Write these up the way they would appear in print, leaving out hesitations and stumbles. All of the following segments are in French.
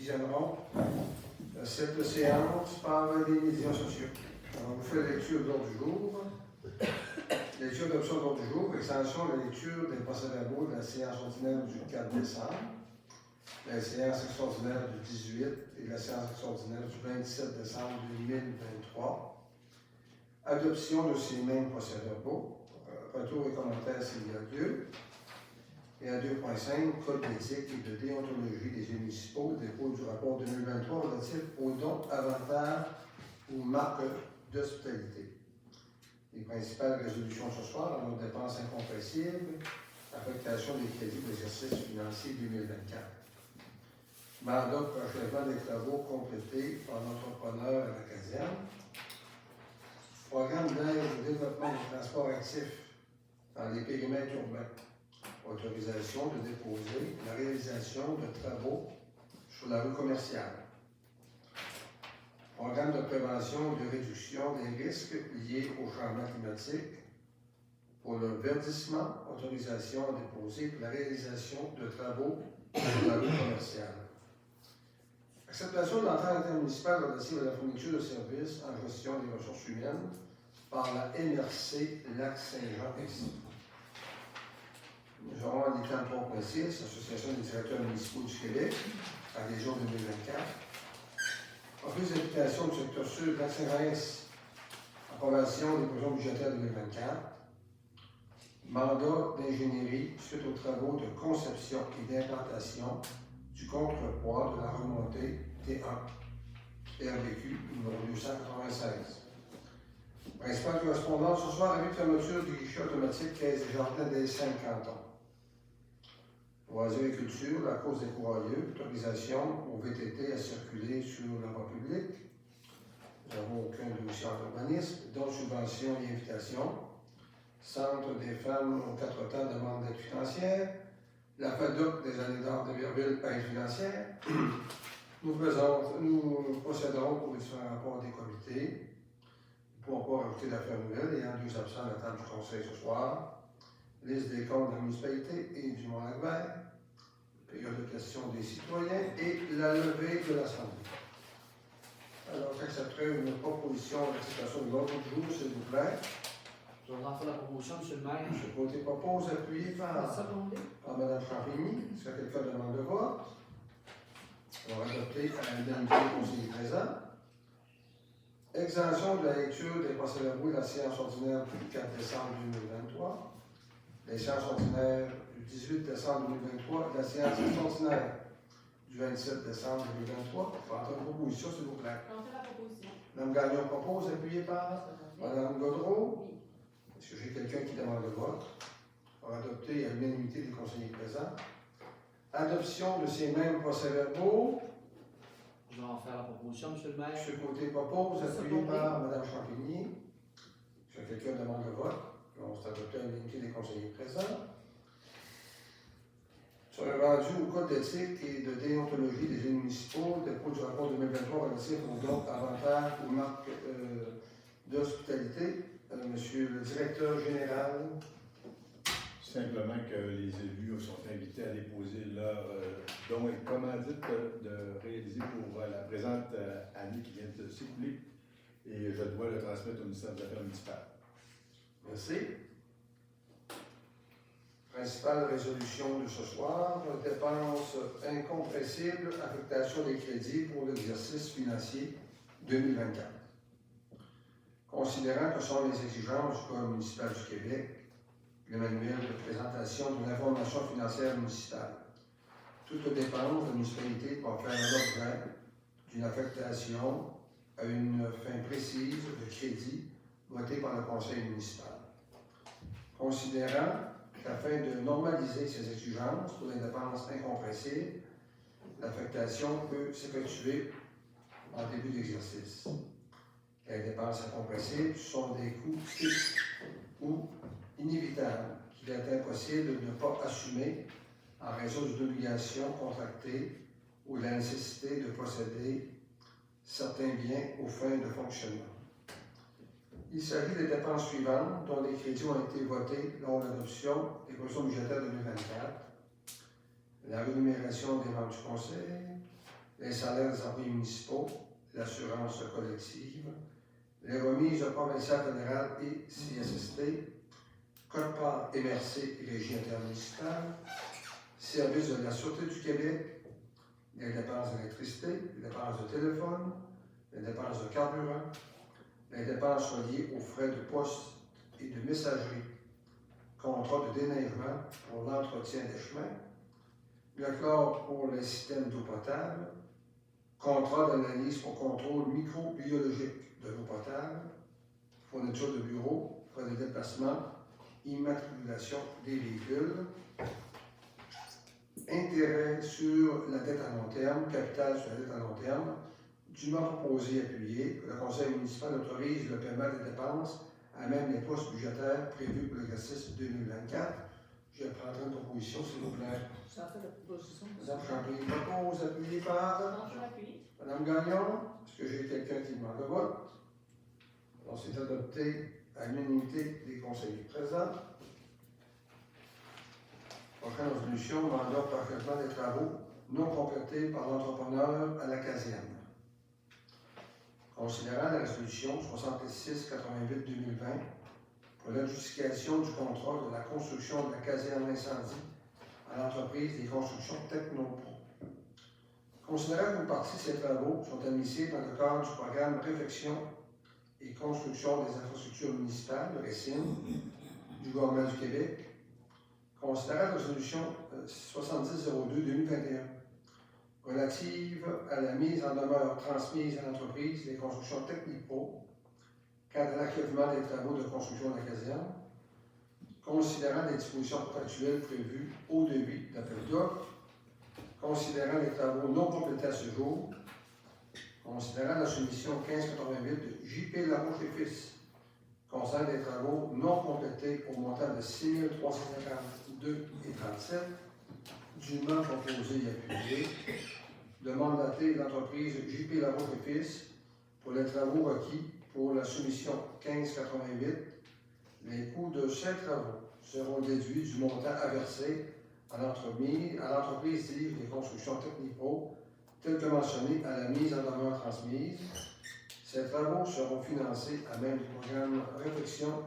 visionneront cette séance par les médias sociaux. Alors, on vous fait la lecture de l'ordre du jour. Lecture d'option de l'ordre du jour, extension de la lecture des procès-verbaux de la séance ordinaire du 4 décembre, la séance extraordinaire du 18 et la séance extraordinaire du 27 décembre 2023. Adoption de ces mêmes procès-verbaux. Retour et commentaires s'il y a lieu. Et à 2.5, Code d'éthique et de déontologie des élus municipaux, dépôt du rapport 2023 relatif aux dons, avantages ou marques d'hospitalité. Les principales résolutions ce soir, dans nos dépenses incompressibles, affectation des crédits d'exercice financier 2024. Mandat pour achèvement des travaux complétés par l'entrepreneur à la caserne. Programme d'aide au développement du transport actif dans les périmètres urbains. Autorisation de déposer la réalisation de travaux sur la rue commerciale. Programme de prévention et de réduction des risques liés au changement climatique. Pour le verdissement, autorisation à déposer pour la réalisation de travaux sur la rue commerciale. Acceptation de l'entente intermunicipale relative à la fourniture de services en gestion des ressources humaines par la MRC Lac-Saint-Jean-Exi. Nous aurons en étant 3.6, Association des directeurs municipaux du Québec, adhésion 2024. Office d'application du secteur sud, Lac-Saint-Jean-Est, approbation des prévisions budgétaires 2024. Mandat d'ingénierie suite aux travaux de conception et d'implantation du contrepoids de la remontée T1, RBQ numéro 296. Principale correspondance ce soir, avis de fermeture du guichet automatique Caisse des Jardins des 5 cantons. Loisirs et culture, la cause des courageux, autorisation au VTT à circuler sur la voie publique. Nous n'avons aucun dossier en urbanisme, dons, subventions et invitations. Centre des femmes aux 4 temps demande d'aide financière. La FADOC des années d'or de Virville, aide financière. Nous procéderons pour les différents rapports des comités. Nous ne pouvons pas rajouter d'affaires nouvelles, ayant 2 absents à la table du Conseil ce soir. Liste des comptes de la municipalité et du Mont-Lac-Vert. Période de questions des citoyens et la levée de l'Assemblée. Alors, j'accepterai une proposition d'acceptation de l'ordre du jour, s'il vous plaît. Je vais en faire la proposition, M. le maire. M. Côté propose, appuyé par Mme Champigny. Est-ce que quelqu'un demande de vote? On va adopter à l'indemnité du conseiller présent. Exemption de la lecture des procès-verbaux de la séance ordinaire du 4 décembre 2023, les séances ordinaires du 18 décembre 2023 et la séance extraordinaire du 27 décembre 2023. Il faut entendre une proposition, s'il vous plaît. On fait la proposition. Mme Gagnon propose, appuyé par Mme Gaudreau. Oui. Est-ce que j'ai quelqu'un qui demande le vote? On va adopter à l'unanimité des conseillers présents. Adoption de ces mêmes procès-verbaux. Je vais en faire la proposition, M. le maire. M. Côté propose, appuyé par Mme Champigny. Est-ce que quelqu'un demande le vote? On s'est adopté à l'unanimité des conseillers présents. Sur le rendu au Code d'éthique et de déontologie des élus municipaux, dépôt du rapport 2023 relatif aux dons, avantages ou marques d'hospitalité. Monsieur le directeur général. Simplement que les élus sont invités à déposer leurs dons et commandites de réaliser pour la présente année qui vient de s'écouler. Et je dois le transmettre au ministère des Affaires municipales. Merci. Principale résolution de ce soir, dépenses incompressibles, affectation des crédits pour l'exercice financier 2024. Considérant que sont les exigences du Code municipal du Québec, le manuel de présentation de l'information financière municipale, toute dépense de municipalité doit faire l'objet d'une affectation à une fin précise de crédit voté par le conseil municipal. Considérant qu'afin de normaliser ces exigences pour les dépenses incompressibles, l'affectation peut s'effectuer en début d'exercice. Les dépenses incompressibles sont des coûts fixes ou inévitables qu'il est impossible de ne pas assumer en raison d'une obligation contractée ou de la nécessité de posséder certains biens aux fins de fonctionnement. Il s'agit des dépenses suivantes dont les crédits ont été votés lors de l'adoption des prévisions budgétaires 2024. La rémunération des membres du conseil, les salaires des employés municipaux, l'assurance collective, les remises provinciales fédérales et CSST, quote-part MRC et Régie intermunicipale, services de la Sûreté du Québec, les dépenses d'électricité, les dépenses de téléphone, les dépenses de carburant, les dépenses reliées aux frais de poste et de messagerie, contrat de déneigement pour l'entretien des chemins, le chlore pour les systèmes d'eau potable, contrat d'analyse pour contrôle microbiologique de l'eau potable, fourniture de bureaux, frais de déplacement, immatriculation des véhicules, intérêt sur la dette à long terme, capital sur la dette à long terme, dûment proposé et appuyé, le conseil municipal autorise le paiement des dépenses à même les postes budgétaires prévus pour l'exercice 2024. Je prendrai une proposition, s'il vous plaît. J'en fais la proposition. Madame Champigny propose, appuyé par Bonjour, appuyé. Madame Gagnon. Est-ce que j'ai quelqu'un qui demande le vote? Alors, c'est adopté à l'unanimité des conseillers présents. Prochaine résolution, mandat pour achèvement des travaux non complétés par l'entrepreneur à la caserne. Considérant la résolution 66-88-2020 pour l'adjudication du contrat de la construction de la caserne incendie à l'entreprise des constructions Technopro. Considérant qu'une partie de ces travaux sont initiés dans le cadre du programme Réfection et construction des infrastructures municipales, le RECIM, du gouvernement du Québec, considérant la résolution 70-02-2021 relative à la mise en demeure transmise à l'entreprise des constructions Technipro quant à l'achèvement des travaux de construction de la caserne, considérant les dispositions contractuelles prévues au devis d'appel d'offres, considérant les travaux non complétés à ce jour, considérant la soumission 1588 de J.P. Larouche et Fils concernant des travaux non complétés au montant de 6 352,37 dûment proposé et appuyé, de mandater l'entreprise J.P. Larouche et Fils pour les travaux requis pour la soumission 1588. Les coûts de ces travaux seront déduits du montant à verser à l'entreprise des constructions Technipro, tel que mentionné à la mise en demeure transmise. Ces travaux seront financés à même du programme Réflexion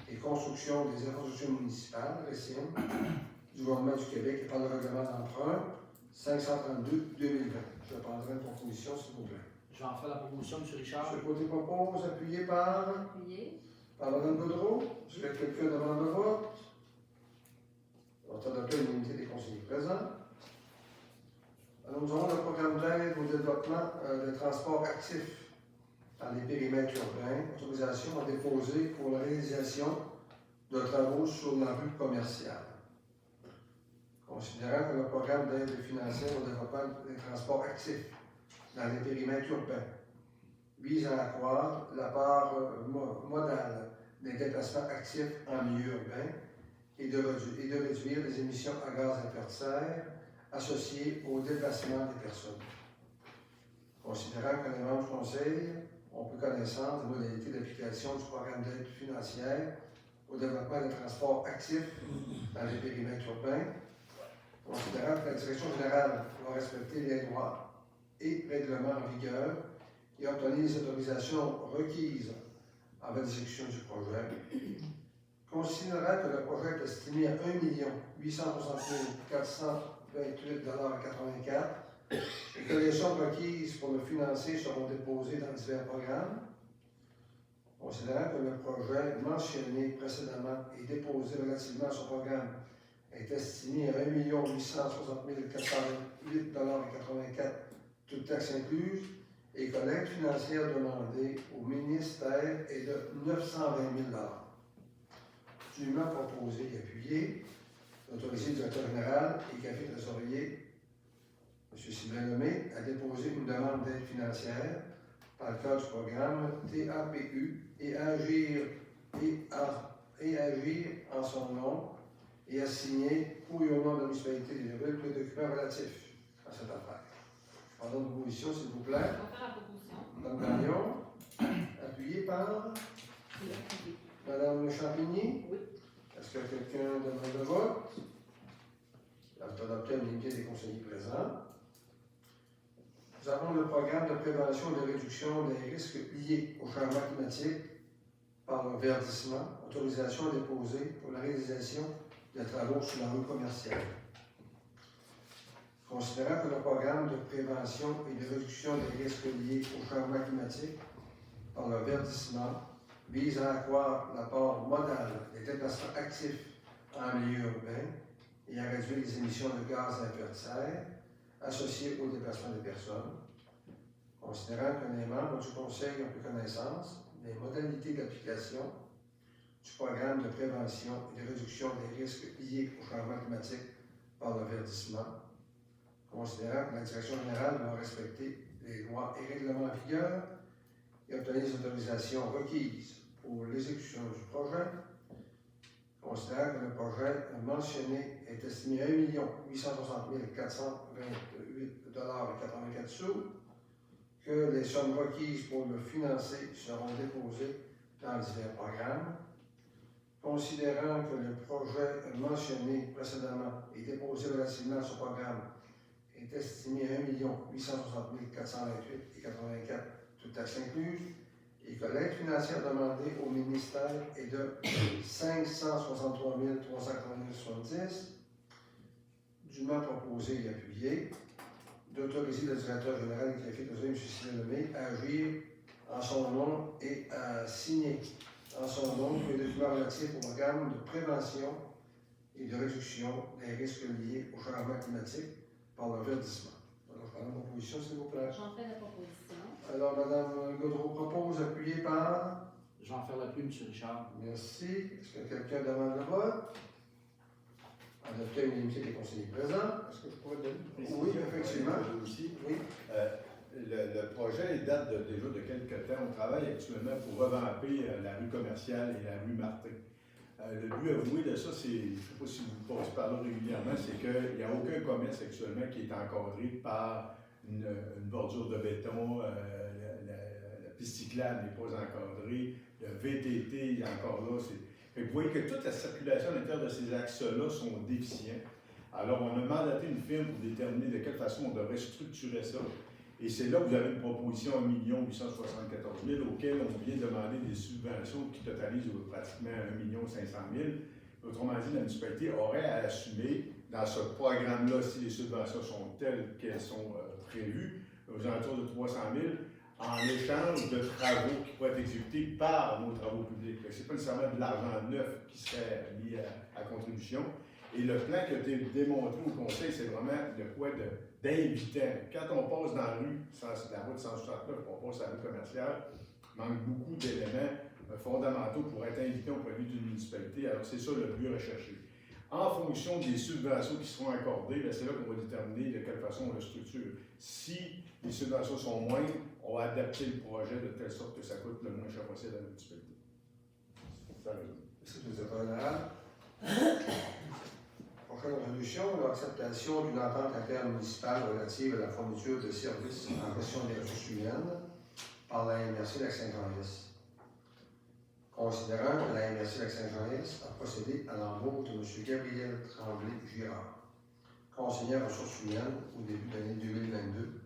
et construction des infrastructures municipales, RECIM, du gouvernement du Québec et par le règlement d'emprunt 532-2020. Je prendrai une proposition, s'il vous plaît. Je vais en faire la proposition, M. Richard. M. Côté propose, appuyé par Appuyé. Mme Gaudreau. Est-ce que quelqu'un demande le vote? On va adopter l'unité des conseillers présents. Alors, nous avons le programme d'aide au développement des transports actifs dans les périmètres urbains. Autorisation à déposer pour la réalisation de travaux sur la rue commerciale. Considérant que le programme d'aide financière au développement des transports actifs dans les périmètres urbains vise à accroître la part modale des déplacements actifs en milieu urbain et de réduire les émissions à gaz à effet de serre associées au déplacement des personnes. Considérant que les membres du Conseil ont pris connaissance des modalités d'application du programme d'aide financière au développement des transports actifs dans les périmètres urbains, considérant que la Direction générale va respecter les lois et règlements en vigueur et obtenir les autorisations requises avant l'exécution du projet, considérant que le projet est estimé à 1 860 428,84 $ et que les sommes requises pour le financer seront déposées dans divers programmes, considérant que le projet mentionné précédemment et déposé relativement à son programme est estimé à 1 860 428,84 $, toutes taxes incluses, et que l'aide financière demandée au ministère est de 920 000 $. Dûment proposé et appuyé, l'autoriser le directeur général et café trésorier, M. Sylvain Lemay, a déposé une demande d'aide financière par le cadre du programme TAPU et agir en son nom et a signé pour et au nom de la municipalité des villes tous les documents relatifs à cette affaire. Pardon de proposition, s'il vous plaît. On va faire la proposition. Mme Gagnon, appuyé par Mme Champigny. Oui. Est-ce que quelqu'un demande le vote? Elle est adoptée à l'unité des conseillers présents. Nous avons le programme de prévention et de réduction des risques liés au changement climatique par le verdissement, autorisation déposée pour la réalisation de travaux sur la rue commerciale. Considérant que le programme de prévention et de réduction des risques liés au changement climatique par le verdissement vise à accroître l'apport modal des déplacements actifs en milieu urbain et à réduire les émissions de gaz à effet de serre associées au déplacement des personnes, considérant que les membres du Conseil ont pris connaissance des modalités d'application du programme de prévention et de réduction des risques liés au changement climatique par le verdissement, considérant que la Direction générale doit respecter les lois et règlements en vigueur et obtenir les autorisations requises pour l'exécution du projet, considérant que le projet mentionné est estimé à 1 860 428,84 $, que les sommes requises pour le financer seront déposées dans divers programmes, considérant que le projet mentionné précédemment et déposé relativement à ce programme est estimé à 1 860 428,84 $, toutes taxes incluses, et que l'aide financière demandée au ministère est de 563 389,70 $, dûment proposé et appuyé, d'autoriser le directeur général et greffier de M. Sylvain Lemay à agir en son nom et à signer en son nom les documents relatifs au programme de prévention et de réduction des risques liés au changement climatique par le verdissement. Alors, je prends la proposition, s'il vous plaît. J'en fais la proposition. Alors, Mme Gaudreau propose, appuyé par... Jean-Pierre Laplume, M. Richard. Merci. Est-ce que quelqu'un demande le vote? Adopté à l'unanimité des conseillers présents. Est-ce que je pourrais donner une précision? Oui, effectivement. Aussi. Oui. Le projet date déjà de quelques temps. On travaille actuellement pour revamper la rue commerciale et la rue Martin. Le but avoué de ça, c'est, je ne sais pas si vous passez par là régulièrement, c'est qu'il n'y a aucun commerce actuellement qui est encadré par une bordure de béton, la piste cyclable n'est pas encadrée, le VTT est encore là. Vous voyez que toute la circulation à l'intérieur de ces axes-là sont déficients. Alors, on a mandaté une firme pour déterminer de quelle façon on devrait structurer ça. Et c'est là que vous avez une proposition à 1 874 000 auquel on vient demander des subventions qui totalisent pratiquement 1 500 000. Autrement dit, la municipalité aurait à assumer dans ce programme-là, si les subventions sont telles qu'elles sont prévues, aux alentours de 300 000, en échange de travaux qui pourraient être exécutés par nos travaux publics. Ce n'est pas nécessairement de l'argent neuf qui serait mis à contribution. Et le plan qui a été démontré au Conseil, c'est vraiment de quoi d'invitant. Quand on passe dans la rue, la route 169, on passe à la rue commerciale, il manque beaucoup d'éléments fondamentaux pour être invités au point de vue d'une municipalité. Alors, c'est ça le but recherché. En fonction des subventions qui seront accordées, c'est là qu'on va déterminer de quelle façon on le structure. Si les subventions sont moindres, on va adapter le projet de telle sorte que ça coûte le moins cher possible à la municipalité. Ça résume. Merci, M. le général. Prochaine résolution, l'acceptation d'une entente intermunicipale relative à la fourniture de services en gestion des ressources humaines par la MRC Lac-Saint-Jean-Est. Considérant que la MRC Lac-Saint-Jean-Est a procédé à l'embauche de M. Gabriel Tremblay-Girard, conseiller ressources humaines au début de l'année 2022,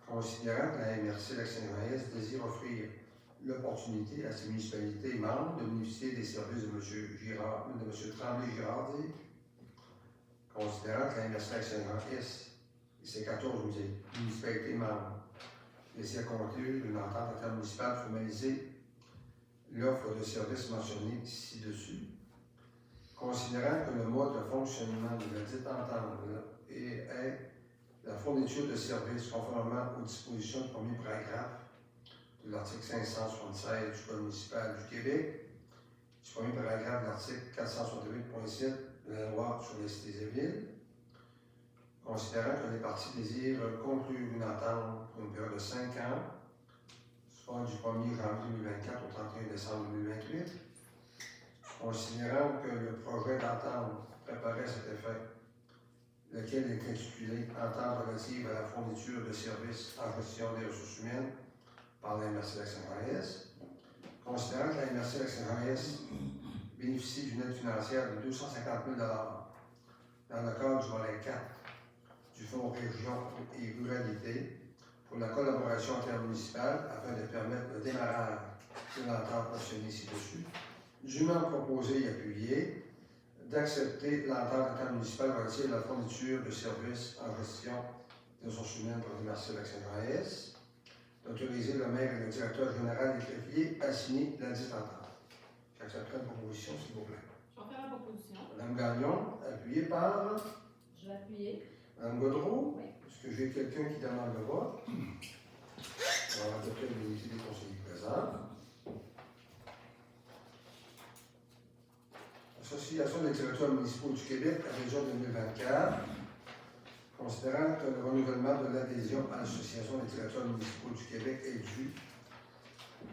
considérant que la MRC Lac-Saint-Jean-Est désire offrir l'opportunité à ses municipalités membres de bénéficier des services de M. Tremblay-Girard, considérant que la MRC Lac-Saint-Jean-Est et ses 14 municipalités membres désirent conclure une entente intermunicipale formalisée l'offre de services mentionnée ci-dessus, considérant que le mode de fonctionnement de la dite entente est la fourniture de services conformément aux dispositions du premier paragraphe de l'article 576 du Code municipal du Québec, du premier paragraphe de l'article 468.7 de la loi sur les cités et villes, considérant que les parties désirent conclure une entente pour une période de 5 ans, soit du 1er janvier 2024 au 31 décembre 2028, considérant que le projet d'entente préparé à cet effet, lequel est intitulé « Entente relative à la fourniture de services en gestion des ressources humaines par la MRC Lac-Saint-Jean-Est », considérant que la MRC Lac-Saint-Jean-Est bénéficie d'une aide financière de 250 000 dans le cadre du volet 4 du Fonds Région et Ruralité, pour la collaboration intermunicipale afin de permettre le démarrage de l'entente mentionnée ci-dessus, dûment proposé et appuyé d'accepter l'entente intermunicipale relative à la fourniture de services en gestion des ressources humaines pour le marché Lac-Saint-Jean-S, d'autoriser le maire et le directeur général des greffiers à signer la dite entente. J'accepterai une proposition, s'il vous plaît. Je vais faire la proposition. Madame Gagnon, appuyée par Je vais appuyer. Madame Gaudreau. Oui. Est-ce que j'ai quelqu'un qui demande le vote? On va adopter l'unité des conseillers présents. Association des territoires municipaux du Québec, à région 2024, considérant que le renouvellement de l'adhésion à l'Association des territoires municipaux du Québec est dû,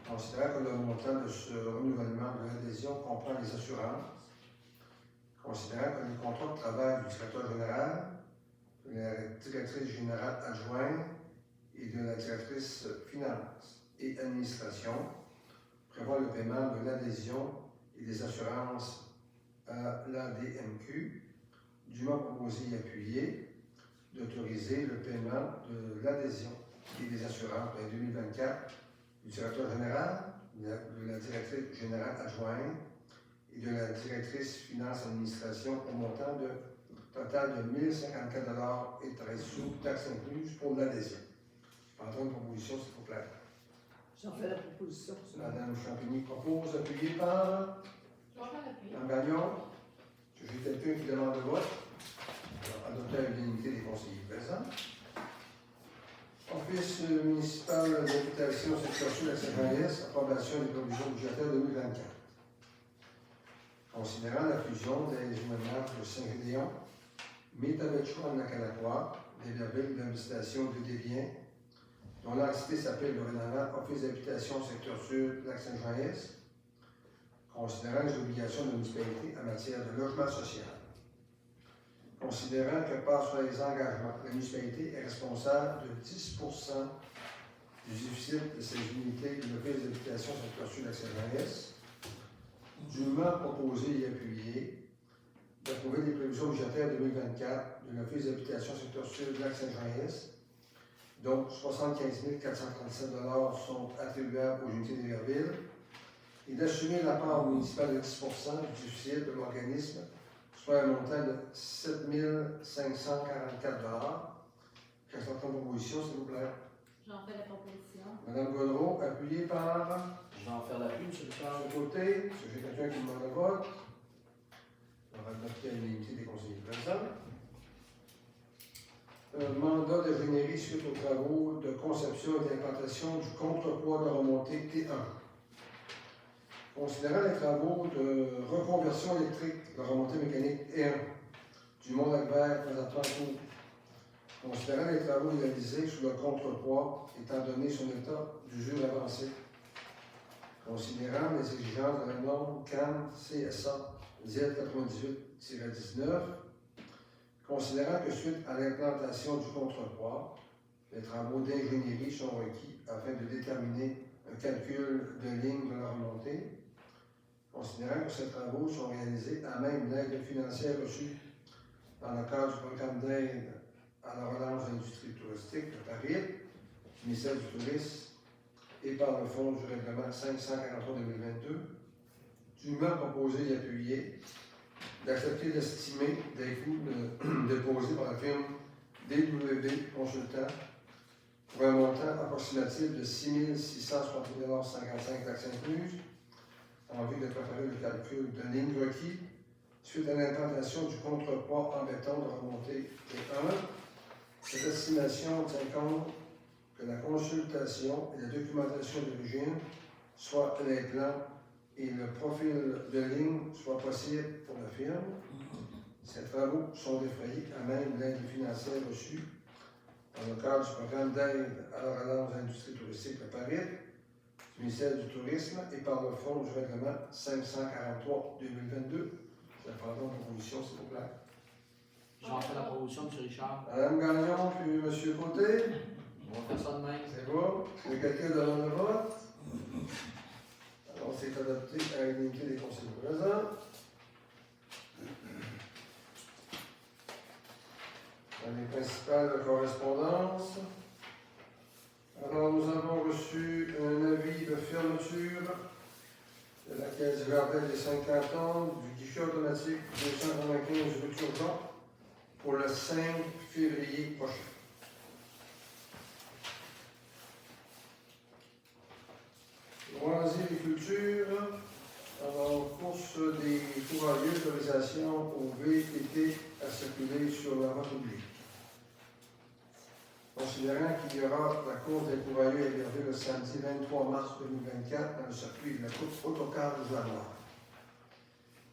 considérant que le montant de ce renouvellement de l'adhésion comprend les assurances, considérant que les contrats de travail du directeur général, de la directrice générale adjointe et de la directrice finance et administration prévoient le paiement de l'adhésion et des assurances à l'ADMQ, dûment proposé et appuyé, d'autoriser le paiement de l'adhésion et des assurances en 2024 du directeur général, de la directrice générale adjointe et de la directrice finance et administration au montant de total de 1 054 et 13 sous, taxes incluses pour l'adhésion. Je vais entendre une proposition, s'il vous plaît. J'en fais la proposition. Madame Champigny propose, appuyé par Je vais faire l'appui. Madame Gagnon. Est-ce que j'ai quelqu'un qui demande le vote? Alors, adopter à l'unité des conseillers présents. Office municipal d'habitation secteur sud Lac-Saint-Jean-S, approbation des provisions budgétaires 2024. Considérant la fusion des immeubles de Saint-Gédéon, Métabetchouan-Nacanapois, des villes d'habitation de Desbiens, dont l'entité s'appelle dorénavant Office d'habitation secteur sud Lac-Saint-Jean-S, considérant les obligations de la municipalité en matière de logement social. Considérant que par sur les engagements, la municipalité est responsable de 10 du déficit de ses unités de l'Office d'habitation secteur sud Lac-Saint-Jean-S, dûment proposé et appuyé d'approuver les prévisions budgétaires 2024 de l'Office d'habitation secteur sud Lac-Saint-Jean-S, dont 75 437 $ sont attribuables aux unités de Verville, et d'assumer la part municipale de 10 du déficit de l'organisme, soit un montant de 7 544 $. J'accepte une proposition, s'il vous plaît. J'en fais la proposition. Madame Gaudreau, appuyée par Je vais en faire l'appui, M. Richard. de côté. Est-ce que j'ai quelqu'un qui demande le vote? On va adopter à l'unité des conseillers présents. Mandat d'ingénierie suite aux travaux de conception et d'implantation du contrepoids de remontée T1. Considérant les travaux de reconversion électrique de remontée mécanique T1 du Mont-Lac-Vert présentement en cours, considérant les travaux réalisés sous le contrepoids étant donné son état d'usure avancée, considérant les exigences de la norme CAN CSA Z98-19, considérant que suite à l'implantation du contrepoids, les travaux d'ingénierie sont requis afin de déterminer un calcul de ligne de la remontée, considérant que ces travaux sont réalisés à même l'aide financière reçue dans le cadre du programme d'aide à la relance de l'industrie touristique de Paris, du ministère du Tourisme et par le fonds du règlement 543-2022, dûment proposé et appuyé d'accepter l'estimé des coûts déposés par la firme DW Consultant pour un montant approximatif de 6 660,55 $ taxes incluses, en vue de préparer le calcul de ligne requis suite à l'implantation du contrepoids en béton de remontée T1. Cette estimation tient compte que la consultation et la documentation d'origine, soit les plans et le profil de ligne, soient possibles pour la firme. Ces travaux sont défrayés à même l'aide financière reçue dans le cadre du programme d'aide à la relance de l'industrie touristique de Paris, du ministère du Tourisme et par le fonds du règlement 543-2022. Je vais prendre une proposition, s'il vous plaît. J'en fais la proposition, M. Richard. Madame Gagnon, puis M. Côté. On va faire ça de même. C'est bon. Est-ce que quelqu'un demande le vote? Alors, c'est adopté à l'unité des conseillers présents. Dans les principales correspondances, Saint-Canton du guichet automatique 295 rue Turgeon pour le 5 février prochain. Loisirs et culture. Alors, course des courageux, autorisation au VTT à circuler sur la voie publique. Considérant qu'il y aura la course des courageux à Iberville le samedi 23 mars 2024 dans le circuit de la course autocar de Joie-Noire.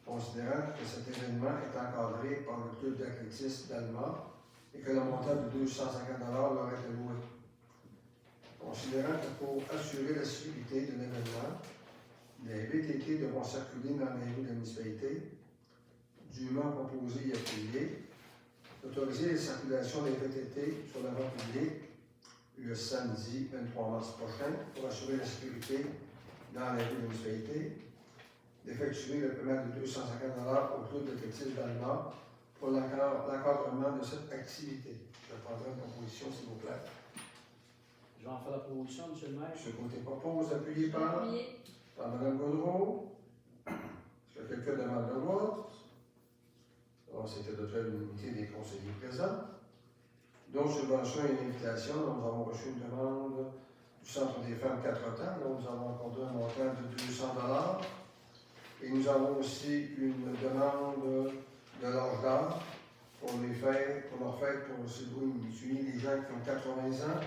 Considérant que cet événement est encadré par le club d'athlétisme d'Alma et que le montant de 250 leur est alloué. Considérant que pour assurer la sécurité de l'événement, les VTT devront circuler dans les rues de la municipalité, dûment proposé et appuyé, autoriser les circulations des VTT sur la voie publique le samedi 23 mars prochain pour assurer la sécurité dans les rues de la municipalité, d'effectuer le paiement de 250 au club d'athlétisme d'Alma pour l'encadrement de cette activité. Je prendrai une proposition, s'il vous plaît. Je vais en faire la proposition, M. le maire. M. Côté propose, appuyé par Mme Gaudreau. Est-ce que quelqu'un demande le vote? Alors, c'était de faire l'unité des conseillers présents. Donc, subvention et invitation, nous avons reçu une demande du Centre des femmes 4 temps. Donc, nous avons accordé un montant de 200 $. Et nous avons aussi une demande de l'âge d'art pour les fêtes, pour leur fête, pour souligner les gens qui ont 80 ans,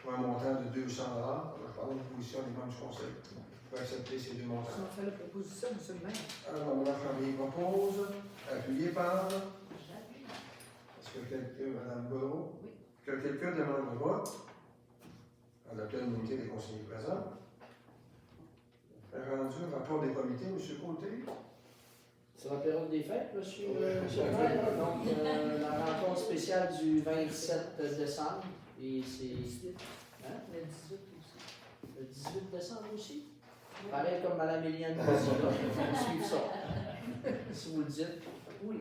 pour un montant de 200 $. Alors, je parle de proposition des membres du conseil. Vous pouvez accepter ces deux montants. On fait la proposition, M. le maire. Alors, Mme Charlier propose, appuyé par. J'appuie. Est-ce que quelqu'un, Mme Gaudreau? Oui. Que quelqu'un demande le vote? On a l'unité des conseillers présents. Rendu rapport des comités, M. Côté. C'est la période des fêtes, M. le maire. Là. Donc, la rencontre spéciale du 27 décembre. Et c'est. Hein? Le 18 aussi. Le 18 décembre aussi? Pareil comme Mme Eliane dit, là. On va suivre ça. Si vous le dites. Oui.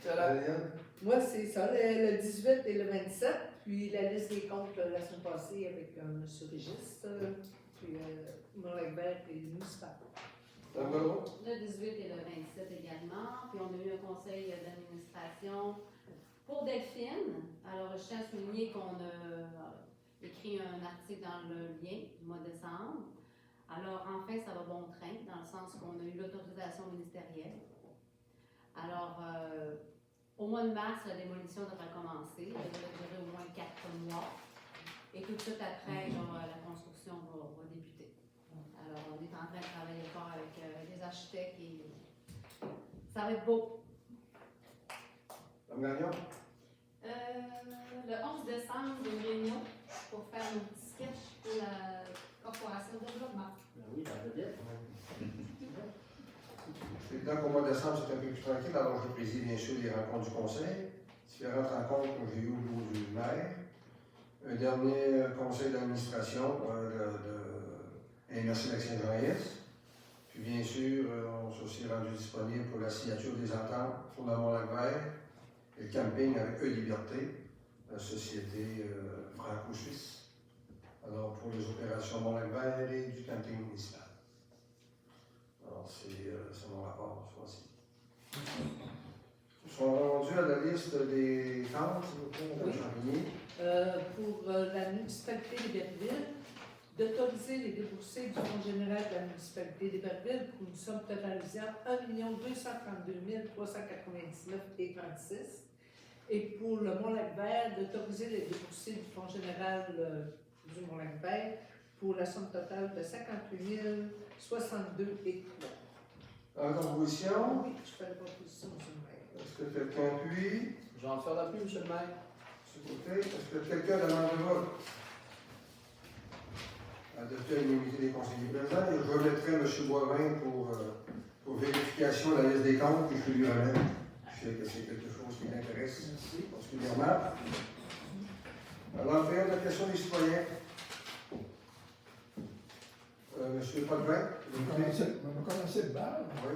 Ariane? Moi, c'est ça, le 18 et le 27. Puis la liste des comptes la semaine passée avec M. Régis. Puis Mont-Lac-Vert et le municipal. Mme Gaudreau? Le 18 et le 27 également. Puis on a eu un conseil d'administration pour Delphine. Alors, je tiens à souligner qu'on a écrit un article dans le lien du mois de décembre. Alors, enfin, ça va bon train, dans le sens qu'on a eu l'autorisation ministérielle. Alors, au mois de mars, la démolition devrait commencer. Elle devrait durer au moins 4 mois. Et tout de suite après, la construction va débuter. Alors, on est en train de travailler fort avec les architectes et ça va être beau. Mme Gagnon? Le 11 décembre, une réunion pour faire un petit sketch pour la Corporation de développement. Ben oui, la vedette. C'est évident qu'au mois de décembre, c'est un peu plus tranquille. Alors, je préside bien sûr les rencontres du conseil. Différentes rencontres que j'ai eues au niveau du maire. Un dernier conseil d'administration de MRC Lac-Saint-Jean-Est. Puis bien sûr, on s'est aussi rendu disponible pour la signature des ententes pour le Mont-Lac-Vert et le camping avec E-Liberté, la société franco-suisse. Alors, pour les opérations Mont-Lac-Vert et du camping municipal. Alors, c'est mon rapport ce mois-ci. Nous sommes rendus à la liste des tentes, s'il vous plaît, Mme Charnier. Pour la municipalité d'Iberville, d'autoriser les déboursés du Fonds général de la municipalité d'Iberville pour une somme totalisant 1 232 399,36 $. Et pour le Mont-Lac-Vert, d'autoriser les déboursés du Fonds général du Mont-Lac-Vert pour la somme totale de 58 062,3 $. En composition, Oui, je fais la proposition, M. le maire. est-ce que quelqu'un appuie? Je vais en faire l'appui, M. le maire. Côté, est-ce que quelqu'un demande le vote? Adopter l'unanimité des conseillers présents. Et je remettrai M. Boivin pour vérification de la liste des comptes que je lui remets. Je sais que c'est quelque chose qui l'intéresse particulièrement. Alors, période de questions des citoyens. M. Potvin. On va commencer de base. Oui.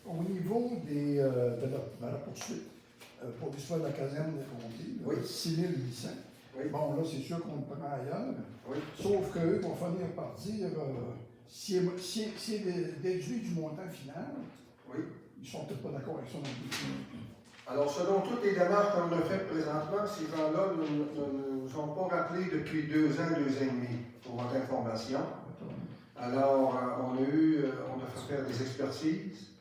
Au niveau de la poursuite, pour l'histoire de la caserne des pompiers, Oui. 6 800. Oui. Bon, là, c'est sûr qu'on le prend ailleurs. Oui. Sauf qu'eux vont finir par dire c'est déduit du montant final, Oui. ils ne sont peut-être pas d'accord avec ça non plus. Alors, selon toutes les démarches qu'on a faites présentement, ces gens-là ne nous ont pas rappelés depuis 2 ans, 2 ans et demi, pour votre information. Alors, on a fait faire des expertises.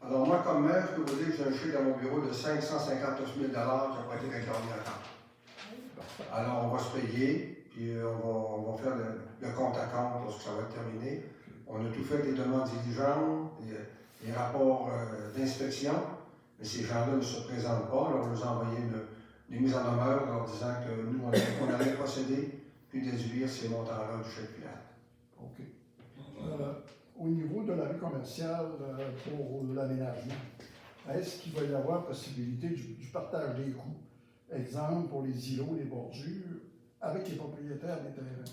Alors, moi, comme maire, je peux vous dire que j'ai un chèque dans mon bureau de 559 000 qui n'a pas été réclamé à temps. Alors, on va se payer, puis on va faire le compte à compte lorsque ça va être terminé. On a tout fait, des demandes diligentes, des rapports d'inspection, mais ces gens-là ne se présentent pas. Alors, on nous a envoyé une mise en demeure en leur disant que nous, on allait procéder, puis déduire ces montants-là du chèque final. OK. Au niveau de la rue commerciale pour l'aménagement, est-ce qu'il va y avoir possibilité du partage des coûts? Exemple, pour les îlots, les bordures, avec les propriétaires des terrains.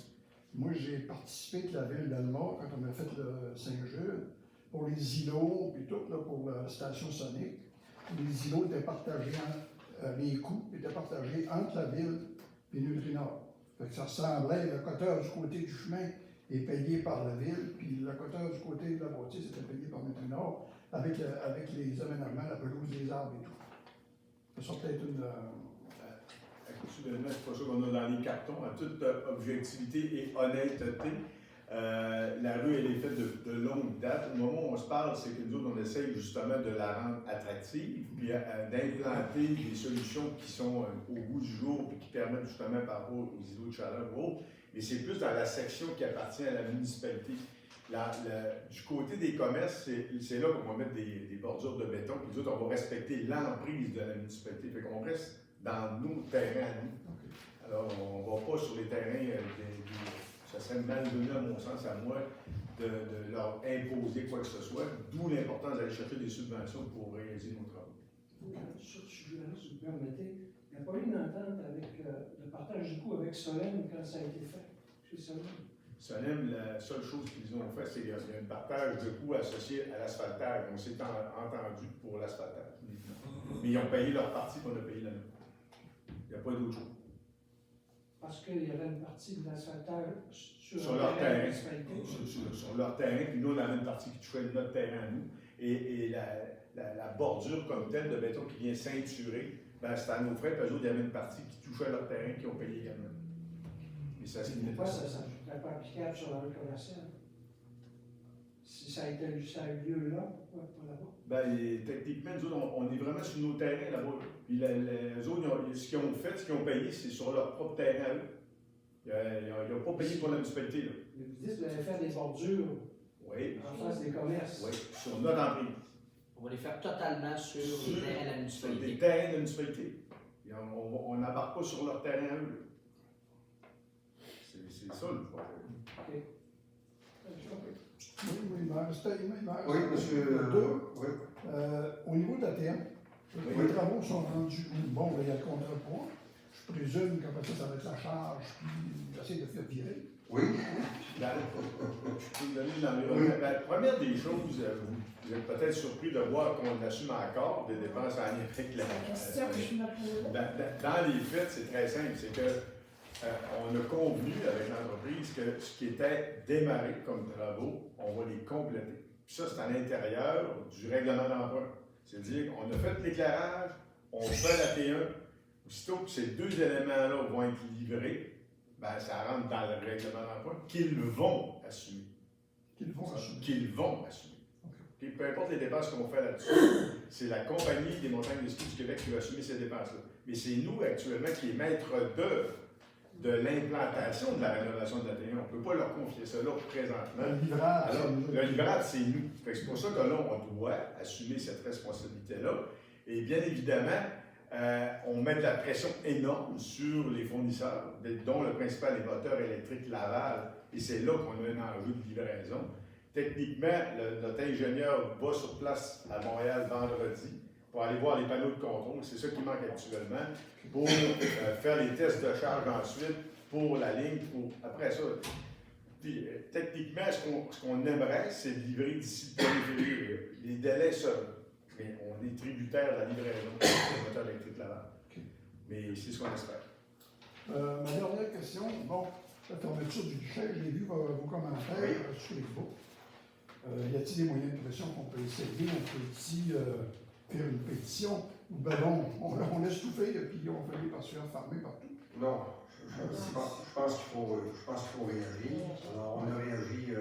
Moi, j'ai participé avec la ville d'Alma quand on a fait le Saint-Jules, pour les îlots, puis tout, là, pour la station sonique. Les îlots étaient partagés, les coûts étaient partagés entre la ville et Nutrinor. Fait que ça ressemblait, le coteur du côté du chemin est payé par la ville, puis le coteur du côté de la bâtisse était payé par Nutrinor, avec les aménagements, la pelouse, les arbres et tout. Ça peut être une... Actuellement, c'est pas ça qu'on a dans les cartons, en toute objectivité et honnêteté. La rue, elle est faite de longue date. Au moment où on se parle, c'est que nous autres, on essaye justement de la rendre attractive, puis d'implanter des solutions qui sont au goût du jour, puis qui permettent justement par rapport aux îlots de chaleur ou autres. Mais c'est plus dans la section qui appartient à la municipalité. Du côté des commerces, c'est là qu'on va mettre des bordures de béton, puis nous autres, on va respecter l'emprise de la municipalité. Fait qu'on reste dans nos terrains à nous. Alors, on ne va pas sur les terrains ça serait malvenu, à mon sens, à moi, de leur imposer quoi que ce soit, d'où l'importance d'aller chercher des subventions pour réaliser nos travaux. Sur ce sujet-là, si vous permettez, il n'y a pas eu une entente avec le partage du coût avec Solène quand ça a été fait chez Solène? Solène, la seule chose qu'ils ont fait, c'est qu'il y a un partage de coûts associé à l'asphaltage. On s'est entendu pour l'asphaltage. Mais ils ont payé leur partie, puis on a payé la nôtre. Il n'y a pas d'autre chose. Parce qu'il y avait une partie de l'asphaltage sur leur terrain. Sur leur terrain, puis nous, on avait une partie qui touchait notre terrain à nous. Et la bordure comme telle de béton qui vient ceinturer, ben, c'était à nos frais, puis eux autres, il y avait une partie qui touchait leur terrain qui ont payé également. Et ça, c'est pourquoi ça ne serait pas applicable sur la rue commerciale? Si ça a eu lieu là, pourquoi pas là-bas? Ben, techniquement, nous autres, on est vraiment sur nos terrains là-bas. Puis les autres, ce qu'ils ont fait, ce qu'ils ont payé, c'est sur leur propre terrain à eux. Ils n'ont pas payé pour la municipalité. Là. Mais vous dites que vous allez faire des bordures en face des commerces. Oui, sur notre emprise. On va les faire totalement sur les terrains de la municipalité. Sur des terrains de la municipalité. Et on n'embarque pas sur leur terrain à eux. C'est ça le problème. OK. Oui, il m'en reste Oui, monsieur. deux. Oui. Au niveau de la TM, les travaux sont rendus où? Bon, il y a le contrepoids. Je présume qu'après ça va être la charge, puis j'essaie de faire virer. Oui. Je peux vous donner l'environnement. La première des choses, vous êtes peut-être surpris de voir qu'on assume encore des dépenses en lien avec la question que je me pose. Dans les faits, c'est très simple. C'est que on a convenu avec l'entreprise que ce qui était démarré comme travaux, on va les compléter. Puis ça, c'est à l'intérieur du règlement d'emprunt. C'est-à-dire qu'on a fait l'éclairage, on fait la T1. Aussitôt que ces deux éléments-là vont être livrés, ben, ça rentre dans le règlement d'emprunt qu'ils vont assumer. Qu'ils vont assumer. Okay. Peu importe les dépenses qu'on fait là-dessus, c'est la compagnie des montagnes de ski du Québec qui va assumer ces dépenses-là. Mais c'est nous, actuellement, qui est maître d'œuvre de l'implantation de la rénovation de la T1. On ne peut pas leur confier ça là présentement. Le livrable, c'est nous. C'est pour ça que là, on doit assumer cette responsabilité-là. Et bien évidemment, on met de la pression énorme sur les fournisseurs, dont le principal est moteur électrique Laval, et c'est là qu'on a un enjeu de livraison. Techniquement, notre ingénieur va sur place à Montréal vendredi pour aller voir les panneaux de contrôle. C'est ça qui manque actuellement pour faire les tests de charge ensuite pour la ligne. Après ça, puis, techniquement, ce qu'on aimerait, c'est de livrer d'ici le 1er février. Les délais seuls. Mais on est tributaire de la livraison du moteur électrique Laval. Okay. Mais c'est ce qu'on espère. Ma dernière question, bon, la fermeture du guichet. J'ai vu vos commentaires Oui. sur Facebook. Y a-t-il des moyens de pression qu'on peut essayer? On peut-il faire une pétition? Ou ben non, on laisse tout faire et puis on fait les partiels fermés partout? Non, je pense qu'il faut réagir. Alors, on a réagi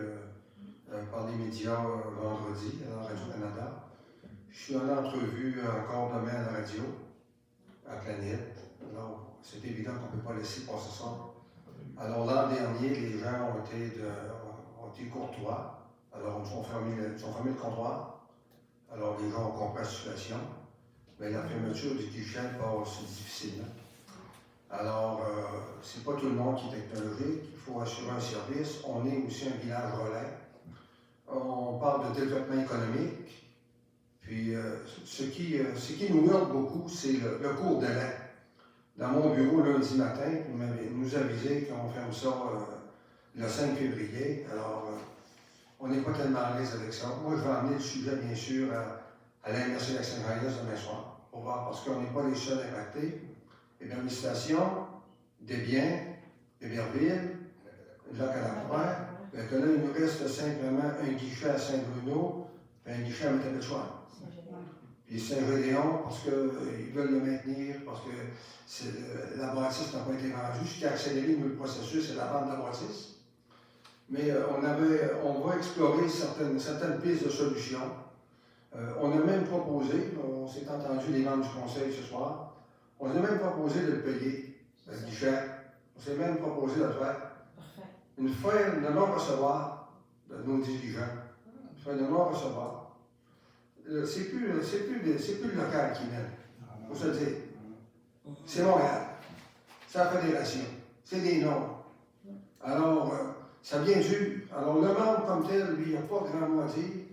par les médias vendredi à la Radio-Canada. Je suis en entrevue encore demain à la radio, à Planète. Alors, c'est évident qu'on ne peut pas laisser passer ça. Alors, l'an dernier, les gens ont été courtois. Alors, ils ont fermé le comptoir. Alors, les gens ont compris la situation. Mais la fermeture du guichet passe difficilement. Alors, c'est pas tout le monde qui est technologique. Il faut assurer un service. On est aussi un village relais. On parle de développement économique. Puis, ce qui nous heurte beaucoup, c'est le cours délai. Dans mon bureau, lundi matin, nous avisé qu'on ferme ça le 5 février. Alors, on n'est pas tellement à l'aise avec ça. Moi, je vais amener le sujet, bien sûr, à la MRC Lac-Saint-Jean-Hyacinthe demain soir, pour voir, parce qu'on n'est pas les seuls impactés. Et bien, les stations, des biens, Héberville, Lac-à-la-Croix, bien que là, il nous reste simplement un guichet à Saint-Bruno et un guichet à Métabetchoir. Puis Saint-Gédéon, parce qu'ils veulent le maintenir, parce que la bâtisse n'a pas été vendue. Ce qui a accéléré le processus, c'est la vente de la bâtisse. Mais on va explorer certaines pistes de solutions. On a même proposé, on s'est entendu les membres du conseil ce soir, on a même proposé de le payer, le guichet. On s'est même proposé de faire une feuille de non-recevoir de nos dirigeants. Une feuille de non-recevoir. C'est plus le local qui mène. Il faut se le dire. C'est Montréal. C'est la fédération. C'est des noms. Alors, ça vient dur. Alors, le membre comme tel, lui, il n'y a pas grand mot à dire.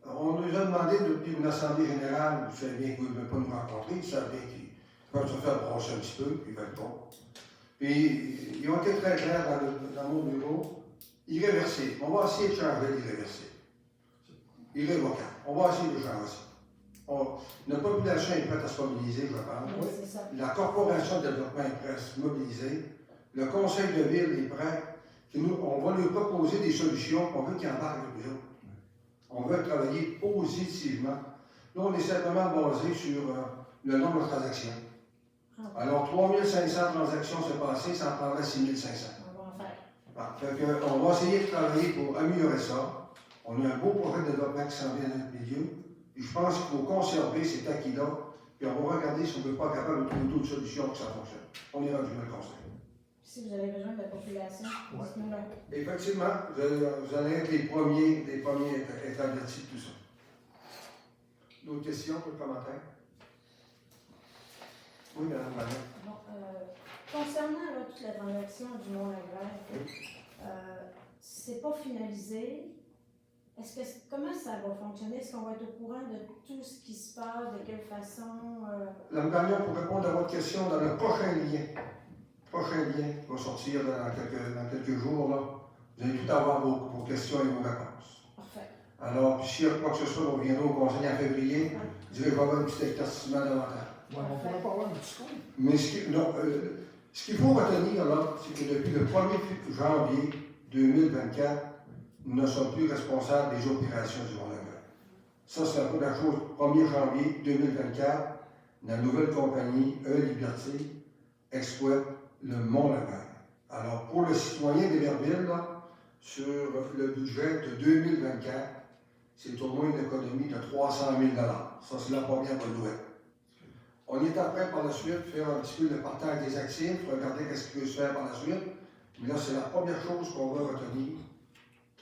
On nous a demandé depuis une assemblée générale, vous savez bien qu'ils ne veulent pas nous rencontrer, ils savent bien qu'ils peuvent se faire brasser un petit peu, puis ils veulent pas. Puis, ils ont été très clairs dans mon bureau, irréversible. On va essayer de changer l'irréversible. Irrévocable. On va essayer de changer ça. Notre population est prête à se mobiliser, je pense. La Corporation de développement est prête à se mobiliser. Le Conseil de ville est prêt. On va lui proposer des solutions. On veut qu'il embarque le plus haut. On veut travailler positivement. Là, on est simplement basé sur le nombre de transactions. Alors, 3500 transactions se passer, ça en prendrait 6500. On va essayer de travailler pour améliorer ça. On a un beau projet de développement qui s'en vient dans notre milieu. Et je pense qu'il faut conserver cet acquis-là. Puis on va regarder si on ne peut pas être capable de trouver d'autres solutions pour que ça fonctionne. On est rendu dans le conseil. Si vous avez besoin de la population, dites-nous-le. Effectivement, vous allez être les premiers à être avertis de tout ça. D'autres questions, d'autres commentaires? Oui, Mme Manon. Bon, concernant là, toute la transaction du Mont-Lagrève, c'est pas finalisé. Comment ça va fonctionner? Est-ce qu'on va être au courant de tout ce qui se passe, de quelle façon? Mme Gagnon, pour répondre à votre question, dans le prochain lien qui va sortir dans quelques jours, là, vous allez tout avoir vos questions et vos réponses. Parfait. Alors, s'il y a quoi que ce soit, on reviendra au conseil en février. Je dirais qu'il va y avoir un petit éclaircissement davantage. Ouais, on ne pourrait pas avoir un petit coup. Mais ce qu'il faut retenir, là, c'est que depuis le 1er janvier 2024, nous ne sommes plus responsables des opérations du Mont-Lagrève. Ça, c'est la première chose. 1er janvier 2024, la nouvelle compagnie E-Liberté exploite le Mont-Lagrève. Alors, pour le citoyen d'Héberville, sur le budget de 2024, c'est au moins une économie de 300 000 $. Ça, c'est la première bonne nouvelle. On est après, par la suite, faire un petit peu le partage des actifs, regarder ce qui peut se faire par la suite. Mais là, c'est la première chose qu'on va retenir.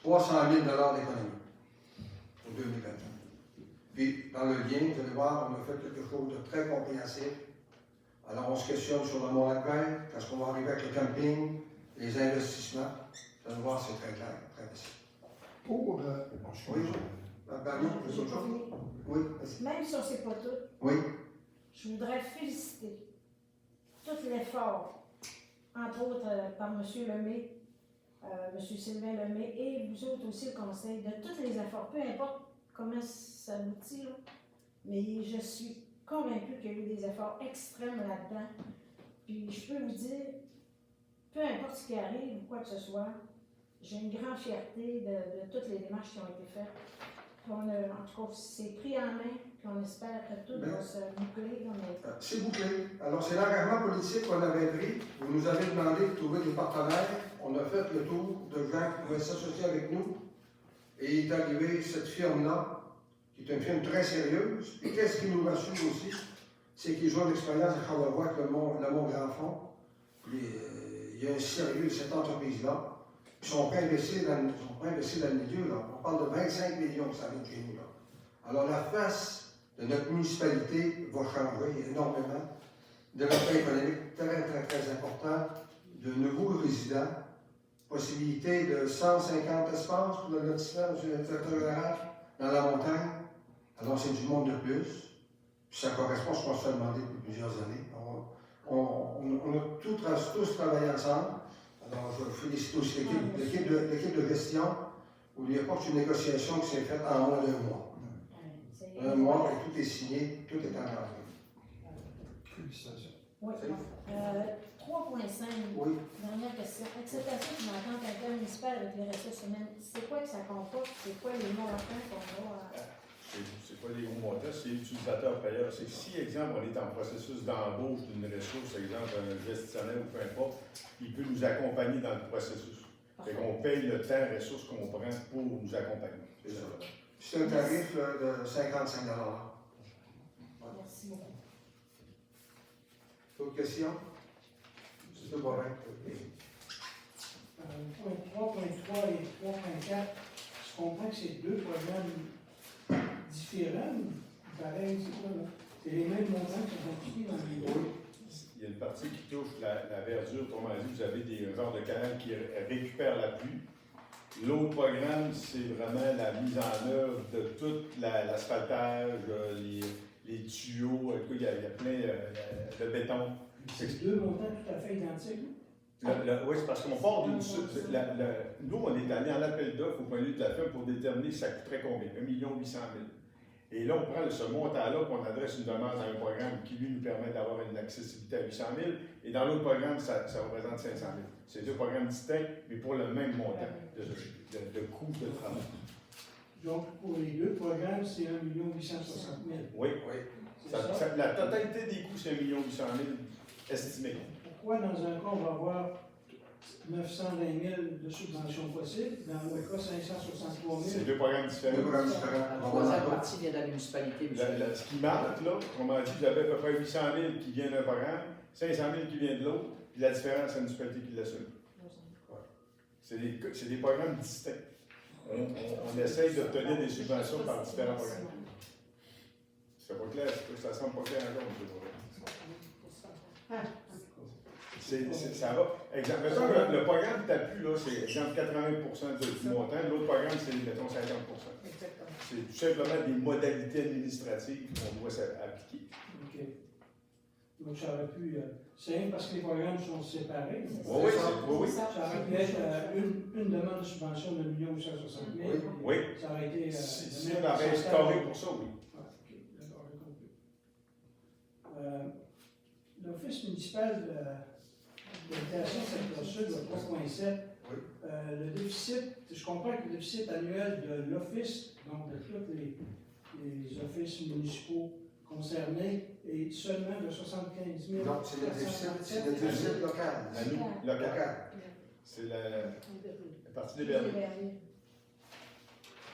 300 000 $ d'économie pour 2024. Puis, dans le lien, vous allez voir, on a fait quelque chose de très compréhensif. Alors, on se questionne sur le Mont-Lagrève, quand est-ce qu'on va arriver avec le camping, les investissements. Vous allez voir, c'est très clair, très facile. Pour. Oui, J'ai pas fini. Oui, Même si on ne sait pas tout, oui. je voudrais féliciter tout l'effort, entre autres par M. Lemay, M. Sylvain Lemay, et vous autres aussi, le conseil, de tous les efforts, peu importe comment ça aboutit, là, mais je suis convaincue qu'il y a eu des efforts extrêmes là-dedans. Puis je peux vous dire, peu importe ce qui arrive ou quoi que ce soit, j'ai une grande fierté de toutes les démarches qui ont été faites. Puis en tout cas, c'est pris en main, puis on espère que tout va se boucler comme il C'est bouclé. Alors, c'est l'engagement politique qu'on avait pris. Vous nous avez demandé de trouver des partenaires. On a fait le tour de gens qui pouvaient s'associer avec nous. Et il est arrivé cette firme-là, qui est une firme très sérieuse. Et qu'est-ce qui nous rassure aussi? C'est qu'ils ont l'expérience à Charlevoix avec le Mont-Grand-Fond. Puis, il y a un sérieux de cette entreprise-là. Ils sont prêts à investir dans le milieu. Là. On parle de 25 millions, ça vient de chez nous. Là. Alors, la face de notre municipalité va changer énormément. Développement économique très, très, très important. De nouveaux résidents. Possibilité de 150 espaces pour le lotissement, M. le directeur général, dans la montagne. Alors, c'est du monde de plus. Puis ça correspond à ce qu'on se fait demander depuis plusieurs années. On a tous travaillé ensemble. Alors, je félicite aussi l'équipe de gestion. N'oubliez pas que c'est une négociation qui s'est faite en moins d'un mois. est. Un mois, et tout est signé, tout est engagé. Félicitations. Oui. 3.5. Oui. Dernière question. Acceptation d'une entente intermunicipale avec les ressources humaines. C'est quoi que ça comporte? C'est quoi les montants qu'on va C'est pas les gros montants, c'est l'utilisateur-payeur. C'est que si, exemple, on est en processus d'embauche d'une ressource, exemple, un gestionnaire ou peu importe, il peut nous accompagner dans le processus. Fait qu'on paye le temps, ressources qu'on prend pour nous accompagner. C'est ça. C'est un tarif de 55 $. Merci beaucoup. D'autres questions? C'est bon, hein? Point 3.3 et 3.4, je comprends que c'est deux programmes différents, pareil, c'est quoi là? C'est les mêmes montants qui sont appliqués dans les deux. Il y a une partie qui touche la verdure, autrement dit, vous avez des genres de canaux qui récupèrent la pluie. L'autre programme, c'est vraiment la mise en œuvre de tout l'asphaltage, les tuyaux, il y a plein de béton. C'est deux montants tout à fait identiques. Oui, c'est parce qu'on part d'une. Nous, on est allé en appel d'offres au point de vue de la firme pour déterminer ça coûterait combien? 1 800 000. Et là, on prend ce montant-là, puis on adresse une demande à un programme qui, lui, nous permet d'avoir une accessibilité à 800 000. Et dans l'autre programme, ça représente 500 000. C'est deux programmes distincts, mais pour le même montant de coût de travail. Donc, pour les deux programmes, c'est 1 860 000. Oui. C'est ça? La totalité des coûts, c'est 1 800 000 estimés. Pourquoi, dans un cas, on va avoir 920 000 de subventions possibles, dans l'autre cas, 563 000? C'est deux programmes différents. Deux programmes différents. La troisième partie vient de la municipalité, monsieur. Ce qui manque, là, on m'a dit, vous avez à peu près 800 000 qui vient d'un programme, 500 000 qui vient de l'autre, puis la différence, c'est la municipalité qui l'assume. C'est des programmes distincts. On essaye d'obtenir des subventions par différents programmes. C'est pas clair, ça semble pas clair encore, M. Ça va. Exemple, mettons, le programme d'appui, là, c'est exemple 80% du montant. L'autre programme, c'est, mettons, 50%. Exactement. C'est tout simplement des modalités administratives qu'on doit appliquer. OK. Donc, ça aurait pu. C'est rien parce que les programmes sont séparés. Oui. Ça aurait pu être une demande de subvention de 1 860 000. Oui. Ça aurait été. Si on avait instauré pour ça, oui. Ah, OK. D'accord, j'ai compris. L'Office municipal d'habitation Secteur-Sud, le 3.7, le déficit, je comprends que le déficit annuel de l'Office, donc de tous les offices municipaux concernés, est seulement de 75 000. Non, c'est le déficit local. À nous, local. C'est la partie des berniers.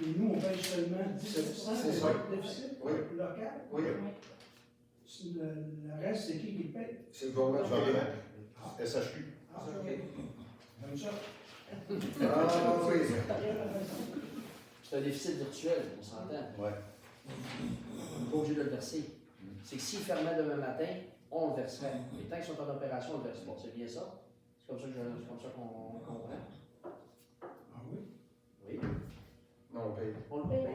Et nous, on paye seulement 10 de déficit local. Oui. Le reste, c'est qui paye? C'est le gouvernement du Québec. SHQ. Ah, OK. Comme ça. Ah oui. C'est un déficit virtuel, on s'entend. Oui. On n'est pas obligé de le verser. C'est que s'ils fermaient demain matin, on le verserait. Et tant qu'ils sont en opération, on le verse. Bon, c'est bien ça. C'est comme ça qu'on comprend. Ah oui? Oui. Non, on paye. On le paye.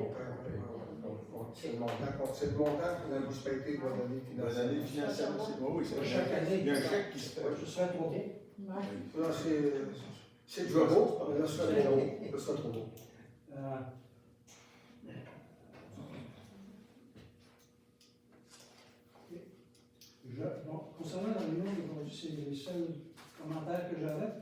C'est le montant que la municipalité doit donner financièrement. Oui, c'est Chaque année. Il y a un chèque qui se fait. Ce serait trop beau. Là, c'est du beau, mais là, c'est trop beau. Là, c'est trop beau. Bon, concernant la réunion d'aujourd'hui, c'est les seuls commentaire que j'avais.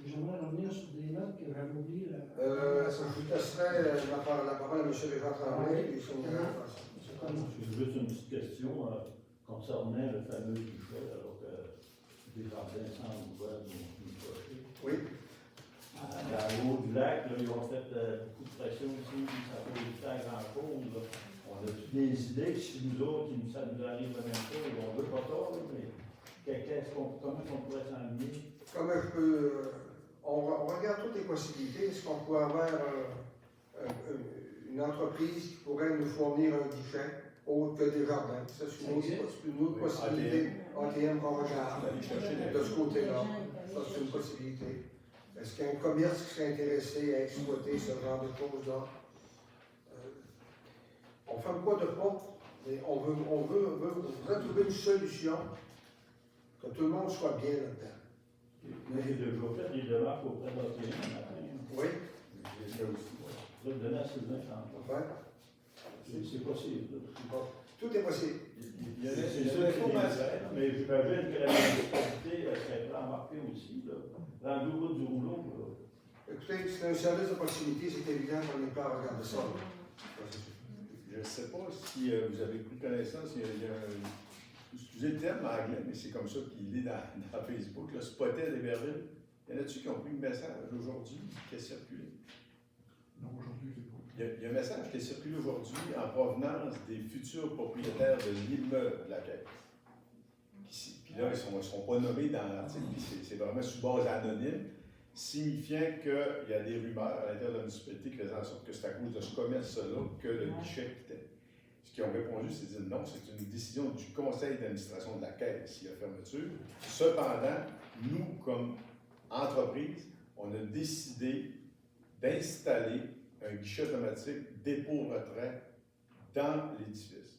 J'aimerais revenir sur des notes que j'avais oubliées. Je laisserai la parole à M. Régent Tremblay, puis son J'ai juste une petite question concernant le fameux guichet, alors que Desjardins semble ouvert nous procher. Oui. Dans l'eau du lac, là, ils ont fait beaucoup de pression ici, puis ça n'a pas été à grand-chose. On a-tu des idées, si nous autres, ça nous arrive la même chose, on ne veut pas ça, là, mais comment on pourrait s'enligner? Comme je peux. On regarde toutes les possibilités. Est-ce qu'on pourrait avoir une entreprise qui pourrait nous fournir un guichet autre que Desjardins? Ça, c'est une autre possibilité. ATM qu'on regarde de ce côté-là. Ça, c'est une possibilité. Est-ce qu'il y a un commerce qui serait intéressé à exploiter ce genre de choses-là? On ne ferme pas de porte, mais on voudrait trouver une solution que tout le monde soit bien là-dedans. J'ai déjà fait des démarches auprès de l'ATM ce matin. Oui. J'ai fait aussi. Je vais donner à Sylvain Champlain. Enfin, C'est possible. tout est possible. Il y a des informations, mais j'imagine que la municipalité serait prête à embarquer aussi, dans le bout du rouleau. Écoutez, c'est un service de proximité, c'est évident qu'on n'est pas à regarder ça. Je ne sais pas si vous avez pris connaissance, il y a excusez le terme anglais, mais c'est comme ça qu'il est dans Facebook, le Spotted d'Héberville. Il y en a-tu qui ont pris le message aujourd'hui qui a circulé? Non, aujourd'hui, c'est pas. Il y a un message qui est circulé aujourd'hui en provenance des futurs propriétaires de l'immeuble de la Caisse. Puis là, ils ne sont pas nommés dans l'article, puis c'est vraiment sous base anonyme, signifiant qu'il y a des rumeurs à l'intérieur de la municipalité qui faisaient en sorte que c'est à cause de ce commerce-là que le guichet quittait. Ce qu'ils ont répondu, c'est de dire non, c'est une décision du conseil d'administration de la Caisse, si la fermeture. Cependant, nous, comme entreprise, on a décidé d'installer un guichet automatique dépôt-retrait dans l'édifice.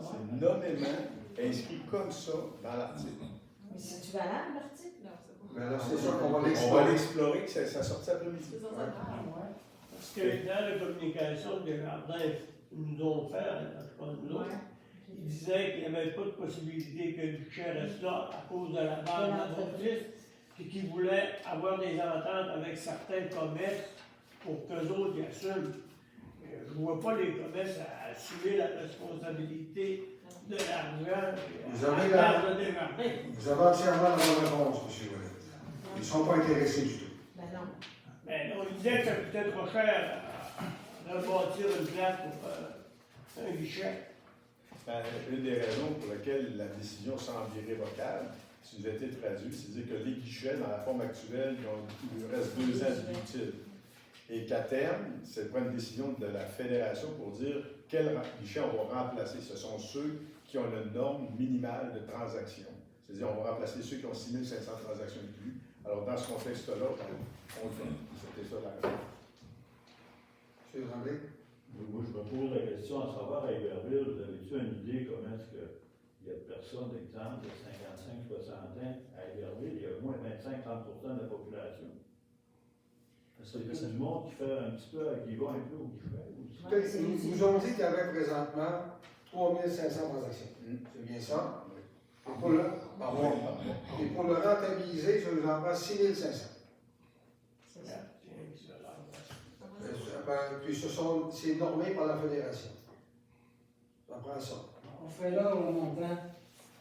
C'est nommément inscrit comme ça dans l'article. Mais c'est-tu valable, l'article? Mais alors, c'est sûr qu'on va On va l'explorer. l'explorer, que ça sortit après-midi. Parce que dans la communication que Desjardins nous ont fait, en tout cas nous autres, ils disaient qu'il n'y avait pas de possibilité que le guichet reste là à cause de la vente d'entreprise, puis qu'ils voulaient avoir des ententes avec certains commerces pour qu'eux autres y assument. Je ne vois pas les commerces à assumer la responsabilité de l'argent Vous à avez la place de Desjardins. Vous avez entièrement la bonne réponse, M. Ouellet. Ils ne sont pas intéressés du tout. Ben non. Mais on disait que ça coûtait trop cher de bâtir une place pour un guichet. Une des raisons pour lesquelles la décision semble irrévocable, si nous a été traduit, c'est de dire que les guichets, dans la forme actuelle, il leur reste 2 ans de vie utile. Et qu'à terme, c'est pas une décision de la fédération pour dire quel guichet on va remplacer. Ce sont ceux qui ont une norme minimale de transaction. C'est-à-dire, on va remplacer ceux qui ont 6500 transactions et plus. Alors, dans ce contexte-là, on le fait. C'était ça la réponse. M. Tremblay? Moi, je me pose la question à savoir, à Héberville, vous avez-tu une idée comment est-ce qu'il y a personne, exemple, de 55-60 ans à Héberville, il y a au moins 25-30% de la population. Est-ce que c'est du monde qui fait un petit peu, qui va un peu au guichet aussi? Écoutez, ils nous ont dit qu'il y avait présentement 3500 transactions. C'est bien ça? Et pour le rentabiliser, ça nous en prend 6500. C'est ça. Puis c'est normé par la fédération. Ça prend ça. On fait là le montant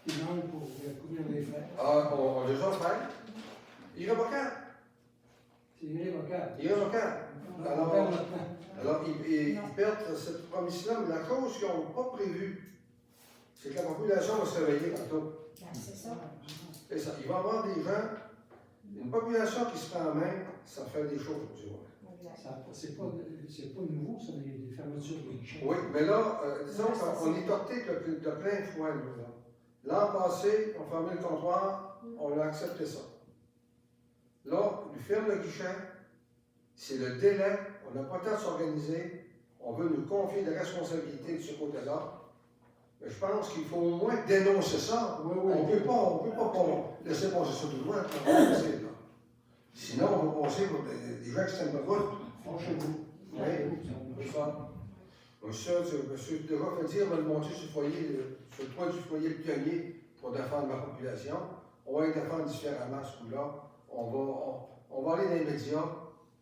qui manque pour couvrir les frais. Ah, on a déjà fait. Irrévocable. C'est irrévocable. Irrévocable. On perd notre temps. Alors, ils perdent cette promesse-là, mais la chose qu'ils n'ont pas prévue, c'est que la population va se réveiller tantôt. Ben, c'est ça. C'est ça. Il va y avoir des gens, une population qui se prend en main, ça fait des choses, tu vois. C'est pas nouveau, ça, les fermetures de guichets. Oui, mais là, disons qu'on est torté de plein fouet, nous. L'an passé, on fermait le comptoir, on a accepté ça. Là, on ferme le guichet, c'est le délai, on n'a pas le temps de s'organiser, on veut nous confier des responsabilités de ce côté-là. Mais je pense qu'il faut au moins dénoncer ça. Oui. On ne peut pas laisser passer ça tout loin. Sinon, on va passer pour des gens qui tiennent pas compte. Franchez-vous. Oui, c'est ça. Monsieur déjà fait dire, on va le monter sur le toit du foyer pionnier pour défendre ma population. on va les défendre différemment ce coup-là. On va aller dans les médias,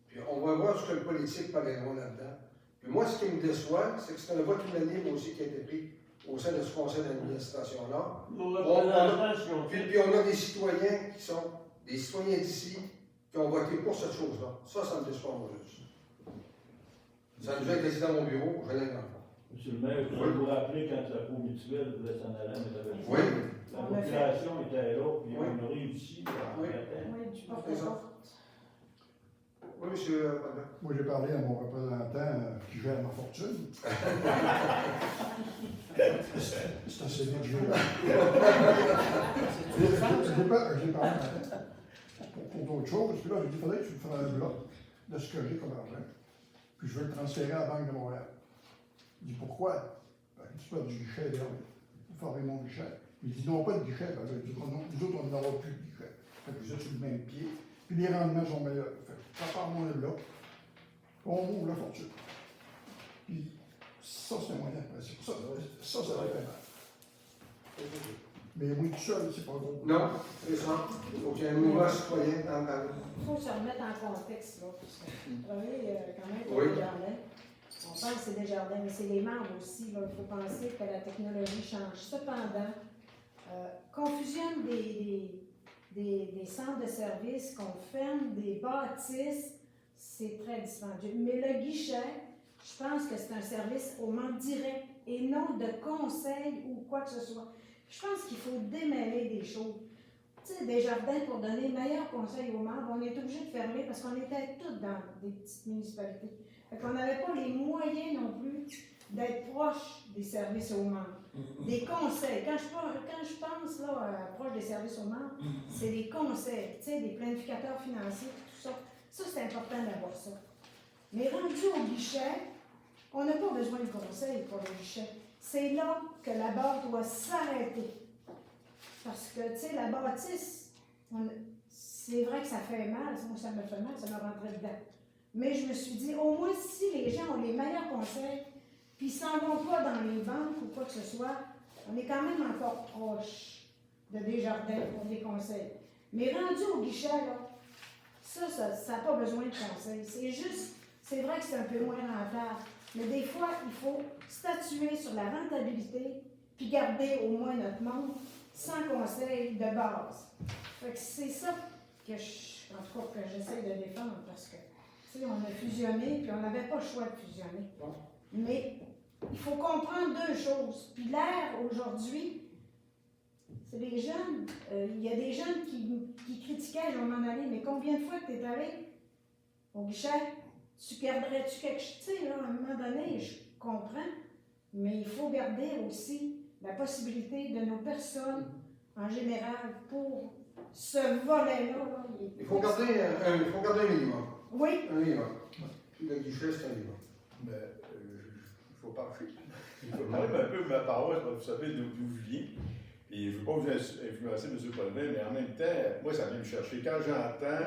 puis on va voir ce que le politique paraît loin là-dedans. Puis moi, ce qui me déçoit, c'est que c'est un vote unanime aussi qui a été pris au sein de ce conseil d'administration-là. Nos représentants, si on fait. Puis on a des citoyens qui sont des citoyens d'ici qui ont voté pour cette chose-là. Ça me déçoit, moi, juste. Ça nous a été dit dans mon bureau, je l'ai dans le fond. Monsieur le maire, vous vous rappeler quand la cour mutuelle voulait s'en aller à Métabelle? Oui. La population était là, puis Oui. on a réussi à Oui. atteindre. Oui, du porte C'est ça. Oui, monsieur Padin. Moi, j'ai parlé à mon représentant qui gère ma fortune. C'est assez vite, je J'ai parlé pour d'autres choses. Puis là, j'ai dit, il faudrait que tu me fasses un bloc de ce que j'ai comme argent. Puis je vais le transférer à la Banque de Montréal. Il dit, pourquoi? Ben, tu peux du guichet, là. Vous ferez mon guichet. Il dit, non, pas de guichet. Ben, je dis, non, nous autres, on n'aura plus de guichet. Fait que vous êtes sur le même pied. Puis les rendements sont meilleurs. Fait que, prépare-moi un bloc. On ouvre la fortune. Puis ça, c'est un moyen de pression. Ça va être mal. Mais oui, tout seul, c'est pas gros. Non, c'est ça. Il faut qu'il y ait un mouvement citoyen dans le Il faut se remettre en contexte, là, parce que vous travaillez quand même pour Oui. Desjardins. On pense que c'est Desjardins, mais c'est les membres aussi. Là. Il faut penser que la technologie change. Cependant, qu'on fusionne des centres de services, qu'on ferme des bâtisses, c'est très dispendieux. Mais le guichet, je pense que c'est un service au membre direct et non de conseil ou quoi que ce soit. Je pense qu'il faut démêler des choses. Tu sais, Desjardins, pour donner meilleur conseil aux membres, on est obligé de fermer parce qu'on était tous dans des petites municipalités. Fait qu'on n'avait pas les moyens non plus d'être proche des services aux membres. Des conseils. Quand je pense là, proche des services aux membres, c'est des conseils, tu sais, des planificateurs financiers, tout ça. Ça, c'est important d'avoir ça. Mais rendu au guichet, on n'a pas besoin de conseils pour le guichet. C'est là que la barre doit s'arrêter. Parce que, tu sais, la bâtisse, c'est vrai que ça fait mal. Moi, ça me fait mal, ça me rentrait dedans. Mais je me suis dit, au moins, si les gens ont les meilleurs conseils, puis ils s'en vont pas dans les banques ou quoi que ce soit, on est quand même encore proche de Desjardins pour des conseils. Mais rendu au guichet, là, ça n'a pas besoin de conseils. C'est juste, c'est vrai que c'est un peu moins rentable. Mais des fois, il faut statuer sur la rentabilité, puis garder au moins notre monde sans conseil de base. Fait que c'est ça que en tout cas, que j'essaie de défendre, parce que, tu sais, on a fusionné, puis on n'avait pas le choix de fusionner. Mais il faut comprendre deux choses. Puis l'ère, aujourd'hui, c'est des jeunes, il y a des jeunes qui critiquaient, je vais m'en aller, mais combien de fois que tu es allé au guichet? Tu garderais-tu quelque chose? Tu sais, là, à un moment donné, je comprends, mais il faut garder aussi la possibilité de nos personnes, en général, pour ce volet-là. Là, Il faut garder un minimum. Oui. Un minimum. Le guichet, c'est un minimum. Mais il faut parler. Il faut parler un peu de ma paroisse, vous savez d'où je viens. Et je ne veux pas vous influencer, M. Paulin, mais en même temps, moi, ça vient me chercher. Quand j'entends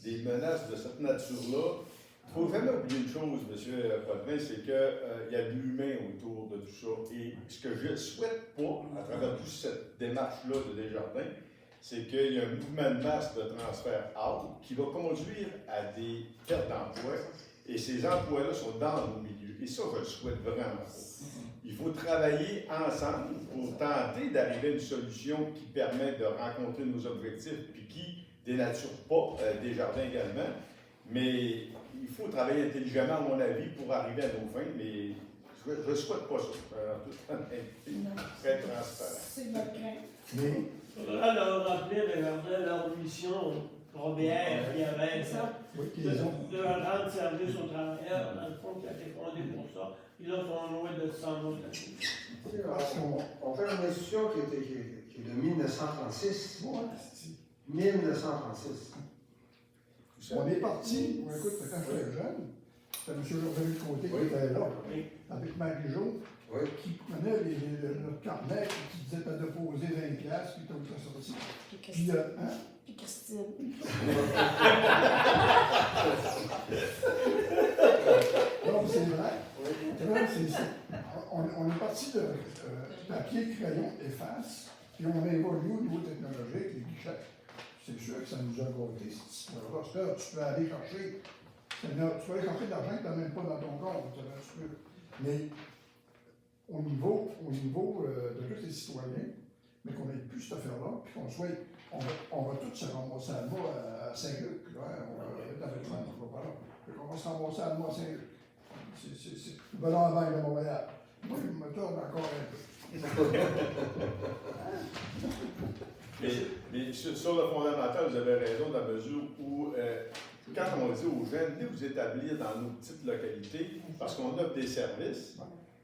des menaces de cette nature-là, il ne faut jamais oublier une chose, M. Paulin, c'est qu'il y a de l'humain autour de tout ça. Et ce que je ne souhaite pas, à travers toute cette démarche-là de Desjardins, c'est qu'il y a un mouvement de masse de transfert out qui va conduire à des pertes d'emplois. Et ces emplois-là sont dans nos milieux. Et ça, je le souhaite vraiment pas. Il faut travailler ensemble pour tenter d'arriver à une solution qui permet de rencontrer nos objectifs puis qui dénature pas Desjardins également. Mais il faut travailler intelligemment, à mon avis, pour arriver à nos fins. Mais je ne souhaite pas ça, en toute honnêteté. Très transparent. C'est notre crainte. Mais Il faudra leur rappeler leur mission première qui avait oui, de rendre service aux travailleurs, dans le fond, qui a été fondé pour ça. Ils là sont loin de 100 autres années. On fait une institution qui est de 1936. Ouais. 1936. On est parti, écoute, quand j'étais jeune, c'était M. Jean-Philippe Côté qui était là, avec Marie-Jo, qui prenait notre carnet, qui disait t'as déposé 20$, puis t'as sorti. Puis, Puis Christine. Non, c'est vrai. On est parti de papier, crayon, efface, Puis on a évolué au niveau technologique, les guichets. C'est sûr que ça nous a gâté cette histoire-là. Parce que tu peux aller chercher, tu peux aller chercher de l'argent que tu n'as même pas dans ton compte. Mais au niveau de tous les citoyens, mais qu'on n'ait plus cette affaire-là, puis qu'on soit, on va tous se ramasser à moi à Saint-Luc, là, on va être avec moi, on va pas là. Fait qu'on va se ramasser à moi à Saint-Luc. C'est le ballon à bain de Montréal. Moi, je me tourne encore un peu. Mais sur le fondamental, vous avez raison dans la mesure où, quand on dit aux jeunes, venez vous établir dans nos petites localités, parce qu'on offre des services,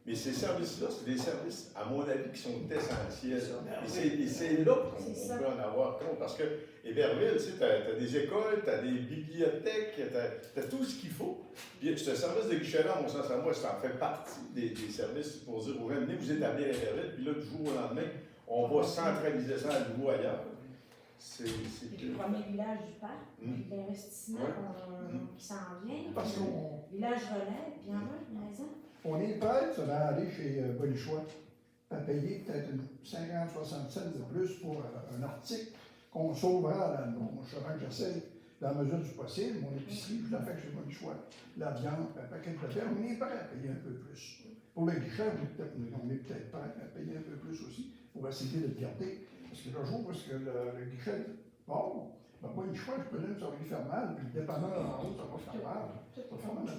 mais ces services-là, c'est des services, à mon avis, qui sont essentiels. Et c'est là qu'on peut en avoir compte, parce que Héberville, tu sais, t'as des écoles, t'as des bibliothèques, t'as tout ce qu'il faut. Puis ce service de guichet-là, à mon sens à moi, ça en fait partie des services pour dire aux jeunes, venez vous établir à Héberville, puis là, du jour au lendemain, on va centraliser ça à nouveau ailleurs. C'est le premier village du parc, puis l'investissement qui s'en vient. Parce qu'on Village relais, puis il y en a une maison. on est prêt à aller chez Bonichois, à payer peut-être 50-60 cents de plus pour un article qu'on sauvera à la bon, je sais que j'essaie, dans la mesure du possible, mon épicerie, je la fais chez Bonichois. La viande, un paquet de papier, on est prêt à payer un peu plus. Pour le guichet, on est peut-être prêt à payer un peu plus aussi, pour essayer de le garder. Parce que le jour où le guichet, bon, ben pas une fois, je peux dire que ça va lui faire mal, puis le dépanneur en haut, ça va faire mal. Ça va faire mal à la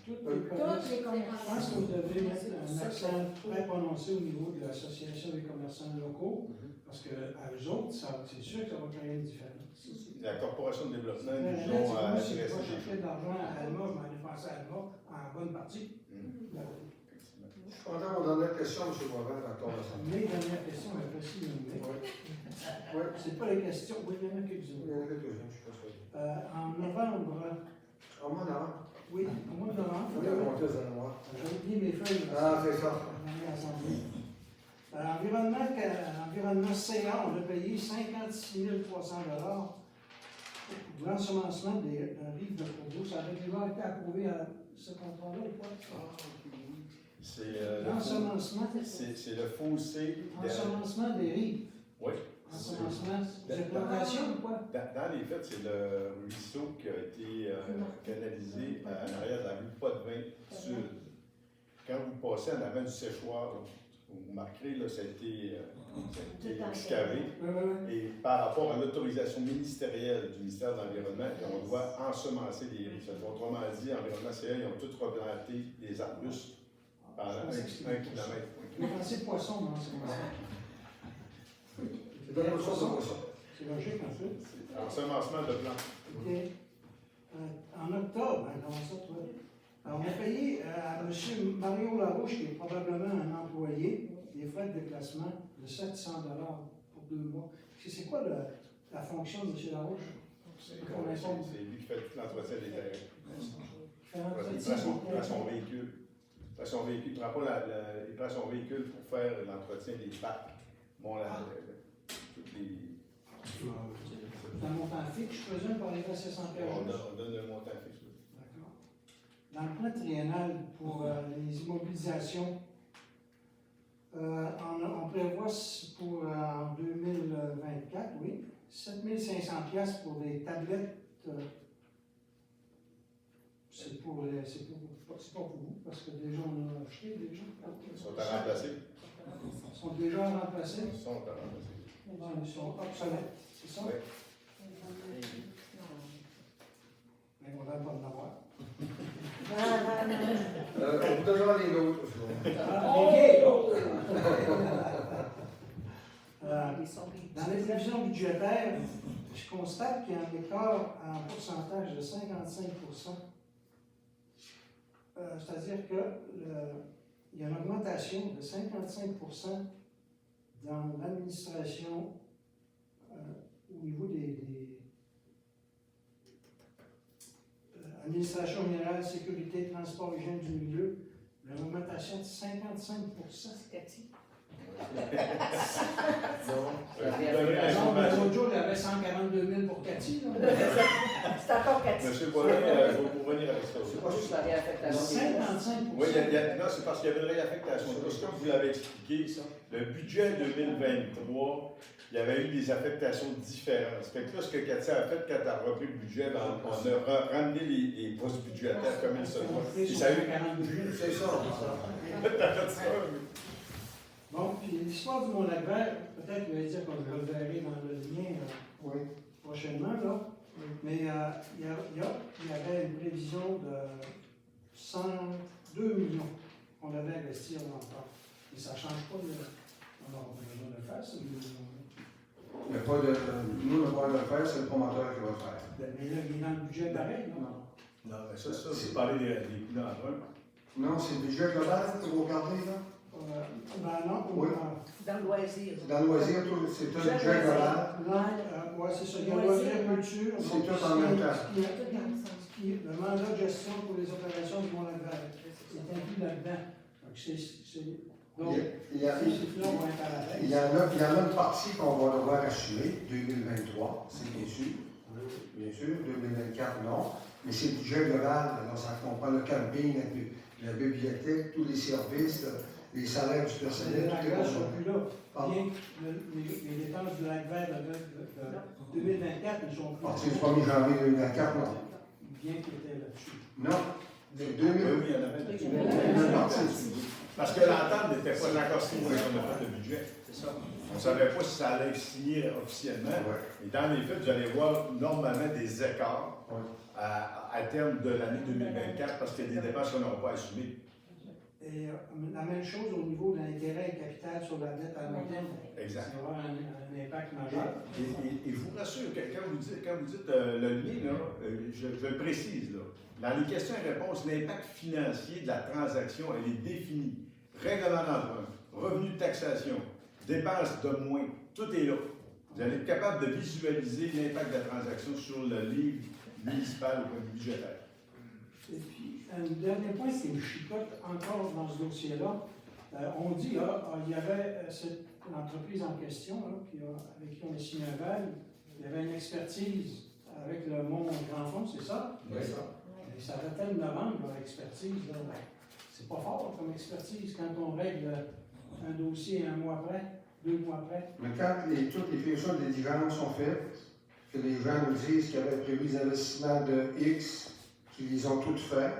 Toutes les commerces. Toutes les Je pense que vous devez mettre un accent très prononcé au niveau de l'Association des commerçants locaux, parce qu'à eux autres, c'est sûr que ça va créer une différence. La Corporation de développement, Moi, nous ont si je adressé vais chercher de l'argent à Alma, je vais aller passer à Alma en bonne partie. Je suis content de mon dernière question, M. Boisvert, encore à ça. Mes dernières questions, un précis nommé. Oui, C'est pas les questions, oui, il y en a il y quelques-unes. en a quelques-uns, je suis pas sûr. En novembre, En mois d'avant. oui, au mois de novembre, Oui, la monteuse à noir. j'ai oublié mes feuilles. Ah, c'est ça. Environnement CA, on a payé 56 300 pour l'ensemencement d'un rive de Courbeau. Ça avait déjà été approuvé à ce contrat-là ou pas? C'est L'ensemencement, c'est le fossé. ensemencement des rives. Oui. Ensemencement des plantations ou quoi? Dans les faits, c'est le ruisseau qui a été canalisé à l'arrière de la rue Potvin Sud. Quand vous passez en avant du séchoir, vous remarquerez, là, ça a été excavé. Et par rapport à l'autorisation ministérielle du ministère de l'Environnement, on doit ensemencer des rives. Autrement dit, Environnement CA, ils ont tous replanté des arbustes pendant 1 kilomètre. J'ai pensé poisson dans l'ensemencement. C'est une chose de poisson. C'est logique en fait. Ensemencement de plantes. OK. En octobre, comment ça, toi? Alors, on a payé à M. Mario Larouche, qui est probablement un employé, des frais de déplacement de 700 pour 2 mois. C'est quoi la fonction de M. Larouche? C'est lui qui fait tout l'entretien des terrains. Il fait un Il entretien prend son véhicule. Il prend son véhicule pour faire l'entretien des parcs. Bon, toutes les. C'est un montant fixe, je présume, pour arriver à 700 $. On donne le montant fixe. D'accord. Dans le plan triennal pour les immobilisations, on prévoit pour en 2024, oui, 7 500 $ pour des tablettes. C'est pas pour vous, parce que déjà on a acheté déjà. Ils sont à remplacer. Ils sont déjà remplacés. Ils sont à remplacer. Ils sont obsolètes, c'est ça? Oui. Mais on va pas en avoir. On vous donnera les nôtres. Dans les prévisions budgétaires, je constate qu'il y a un écart en pourcentage de 55 c'est-à-dire qu'il y a une augmentation de 55 dans l'administration au niveau des administration générale, sécurité, transport, hygiène du milieu, une augmentation de 55 C'est Cathy. Non, la Vous réaffectation. donnez Non, mais l'information. l'autre jour, j'avais 142 000 pour Cathy. là. C'est encore 4. Monsieur Boivin, il faut revenir avec ça. C'est pas juste la réaffectation des postes. 55%. Oui, non, c'est parce qu'il y avait une réaffectation. Parce que comme vous l'avez expliqué, le budget 2023, il y avait eu des affectations différentes. Fait que là, ce que Cathy a fait quand elle a repris le budget, ben, on a ramené les postes budgétaires comme il se doit. Et ça a eu 42 000. C'est ça. T'as fait ça, Bon, puis l'histoire du Mont-Lac-Vert, peut-être vous allez dire qu'on va le verrer dans le lien Oui. prochainement, là. Mais il y avait une prévision de 102 millions qu'on devait investir dans le temps. Et ça ne change pas. On a besoin de le faire, ça. Il n'y a pas de. Nous, le droit de le faire, c'est le promoteur qui va le faire. Mais là, il est dans le budget pareil, non? Non, mais ça, c'est parler des coûts d'emprunt. Non, c'est le budget global que vous regardez, là. Ben non, Oui. Dans le loisir. Dans le loisir, c'est un budget global. Ouais, c'est ça. Il y a loisir, culture. C'est tout en même temps. Le mandat de gestion pour les opérations du Mont-Lac-Vert. C'est inclus là-dedans. Donc, donc, Il y a- ces chiffres-là vont être à la baisse. Il y en a une partie qu'on va devoir assumer, 2023, c'est bien sûr. Bien sûr, 2024, non. Mais c'est le budget global, alors ça comprend le camping, la bibliothèque, tous les services, les salaires du personnel, Les tout est Lac-Vert ne sont compris. plus là. Pardon. Bien que les dépenses du Lac-Vert de 2024 ne sont À plus. partir du 1er janvier 2024, non. Bien qu'il était là-dessus. Non. C'est Oui, 2000. oui, il y en avait Il y en a une partie. Parce que l'entente n'était pas encore signée quand on a fait le budget. C'est ça. On ne savait pas si ça allait être signé officiellement. Ouais. Et dans les faits, vous allez voir normalement des écarts Ouais. à terme de l'année 2024 parce qu'il y a des dépenses qu'on n'aura pas assumées. Et la même chose au niveau de l'intérêt capital sur la dette à long terme. Exact. Ça va avoir un impact majeur. Et je vous rassure, quand vous dites le lien, là, je le précise, là, dans les questions et réponses, l'impact financier de la transaction, elle est définie. Règlement d'emprunt, revenu de taxation, dépenses de moins, tout est là. Vous allez être capable de visualiser l'impact de la transaction sur le livre municipal ou budgétaire. Et puis, un dernier point qui me chicote encore dans ce dossier-là, on dit, là, il y avait cette entreprise en question, là, avec qui on a signé un bail, il y avait une expertise avec le Mont Grand Fond, c'est ça? Oui, ça. Et ça datait de novembre, leur expertise. Là. C'est pas fort comme expertise quand on règle un dossier un mois après, 2 mois après. Mais quand toutes les fonctions de diligence sont faites, que les gens nous disent qu'ils avaient prévu des investissements de X, qu'ils les ont toutes fait,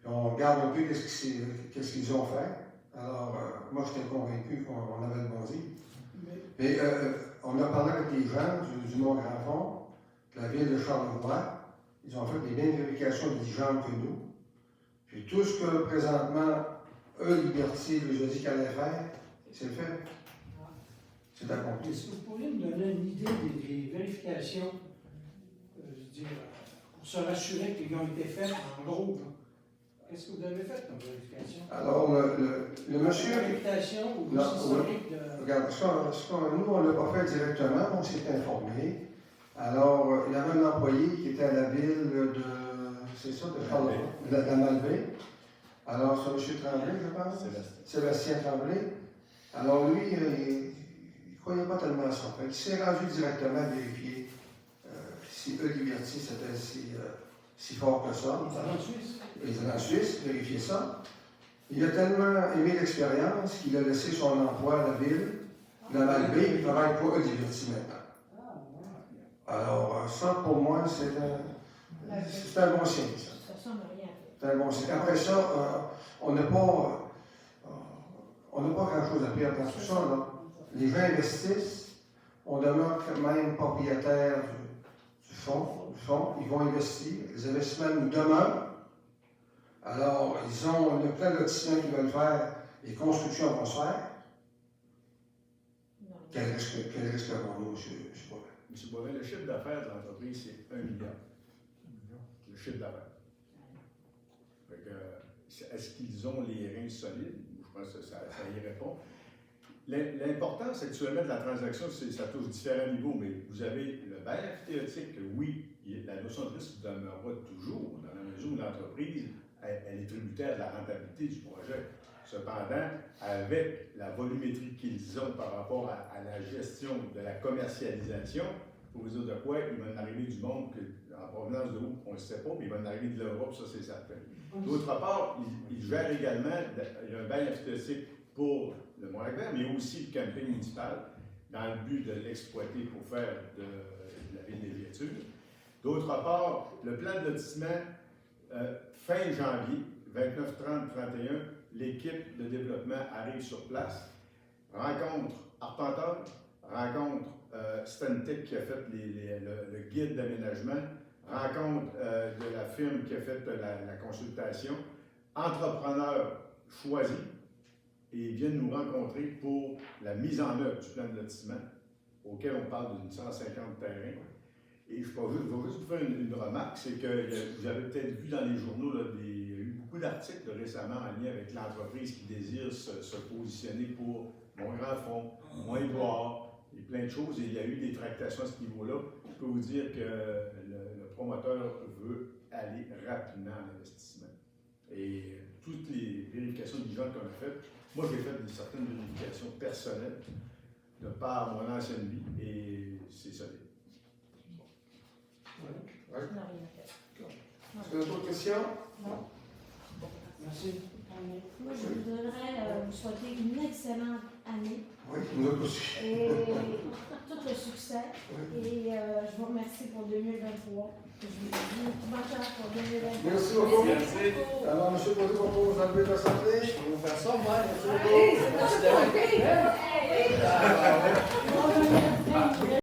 puis on regarde un peu qu'est-ce qu'ils ont fait. Alors, moi, j'étais convaincu qu'on avait le bon deal. Mais on a parlé avec des gens du Mont-Grand-Fond, de la ville de Charlevoix. Ils ont fait des mêmes vérifications diligentes que nous. Puis tout ce que présentement, Liberty nous a dit qu'elle allait faire, c'est fait. C'est accompli. Est-ce que vous pourriez me donner une idée des vérifications, je veux dire, pour se rassurer qu'elles ont été faites en gros? Là. Qu'est-ce que vous avez fait comme vérification? Alors, le monsieur. Vérification ou Non, historique de. Regarde, nous, on ne l'a pas fait directement, on s'est informé. Alors, il y avait un employé qui était à la ville de. C'est ça, de Charlevoix, de la Malbaie. Alors, c'est M. Tremblay, je pense. Sébastien Tremblay. Alors, lui, il ne croyait pas tellement à ça. Il s'est rendu directement vérifier si Liberty c'était si fort que ça. Ils sont en Suisse. Il est en Suisse, vérifier ça. Il a tellement aimé l'expérience qu'il a laissé son emploi à la ville, de la Malbaie, il travaille pour Liberty maintenant. Alors, ça, pour moi, c'est un bon signe, ça. Ça ressemble à rien. C'est un bon signe. Après ça, on n'a pas grand-chose à perdre dans tout ça, là. Les gens investissent, on demeure quand même propriétaire du fonds, ils vont investir, les investissements nous demeurent. Alors, on a plein de lotissements qui veulent faire, les constructions vont se faire. Quel risque avons-nous, M. Boivin? M. Boivin, le chiffre d'affaires de l'entreprise, c'est 1 milliard. Le chiffre d'affaires. Fait que, est-ce qu'ils ont les reins solides? Je pense que ça y répond. L'importance actuellement de la transaction, ça touche différents niveaux, mais vous avez le bail théorétique, oui, la notion de risque demeurera toujours dans la mesure où l'entreprise elle est tributaire de la rentabilité du projet. Cependant, avec la volumétrie qu'ils ont par rapport à la gestion de la commercialisation, pour vous dire de quoi, il va en arriver du monde en provenance de où, on ne sait pas, mais il va en arriver de l'Europe, ça c'est certain. D'autre part, ils gèrent également, il y a un bail FTC pour le Mont-Lac-Vert, mais aussi le camping municipal, dans le but de l'exploiter pour faire de la villégiature. D'autre part, le plan de lotissement, fin janvier, 29, 30, 31, l'équipe de développement arrive sur place, rencontre Arpenteur, rencontre Stantec qui a fait le guide d'aménagement, rencontre de la firme qui a fait la consultation, entrepreneurs choisis, et ils viennent nous rencontrer pour la mise en œuvre du plan de lotissement, auquel on parle d'une 150 terrains. Et je vais juste vous faire une remarque, c'est que vous avez peut-être vu dans les journaux, là, il y a eu beaucoup d'articles récemment en lien avec l'entreprise qui désire se positionner pour Mont-Grand-Fond, Mont-Édouard, et plein de choses, et il y a eu des tractations à ce niveau-là. Je peux vous dire que le promoteur veut aller rapidement en investissement. Et toutes les vérifications diligentes qu'on a faites, moi j'ai fait certaines vérifications personnelles de par mon ancienne vie, et c'est solide. Ouais. Je n'ai rien fait. Est-ce que d'autres questions? Non. Merci. Moi, je voudrais vous souhaiter une excellente année Oui, nous autres aussi. et tout le succès. Et je vous remercie pour 2023. Je vous dis bonne chance pour 2023. Merci beaucoup. Merci. Alors, M. Baudry propose d'enlever la santé. On va faire ça, moi. Allez, c'est pas ça, OK. Ah, ouais.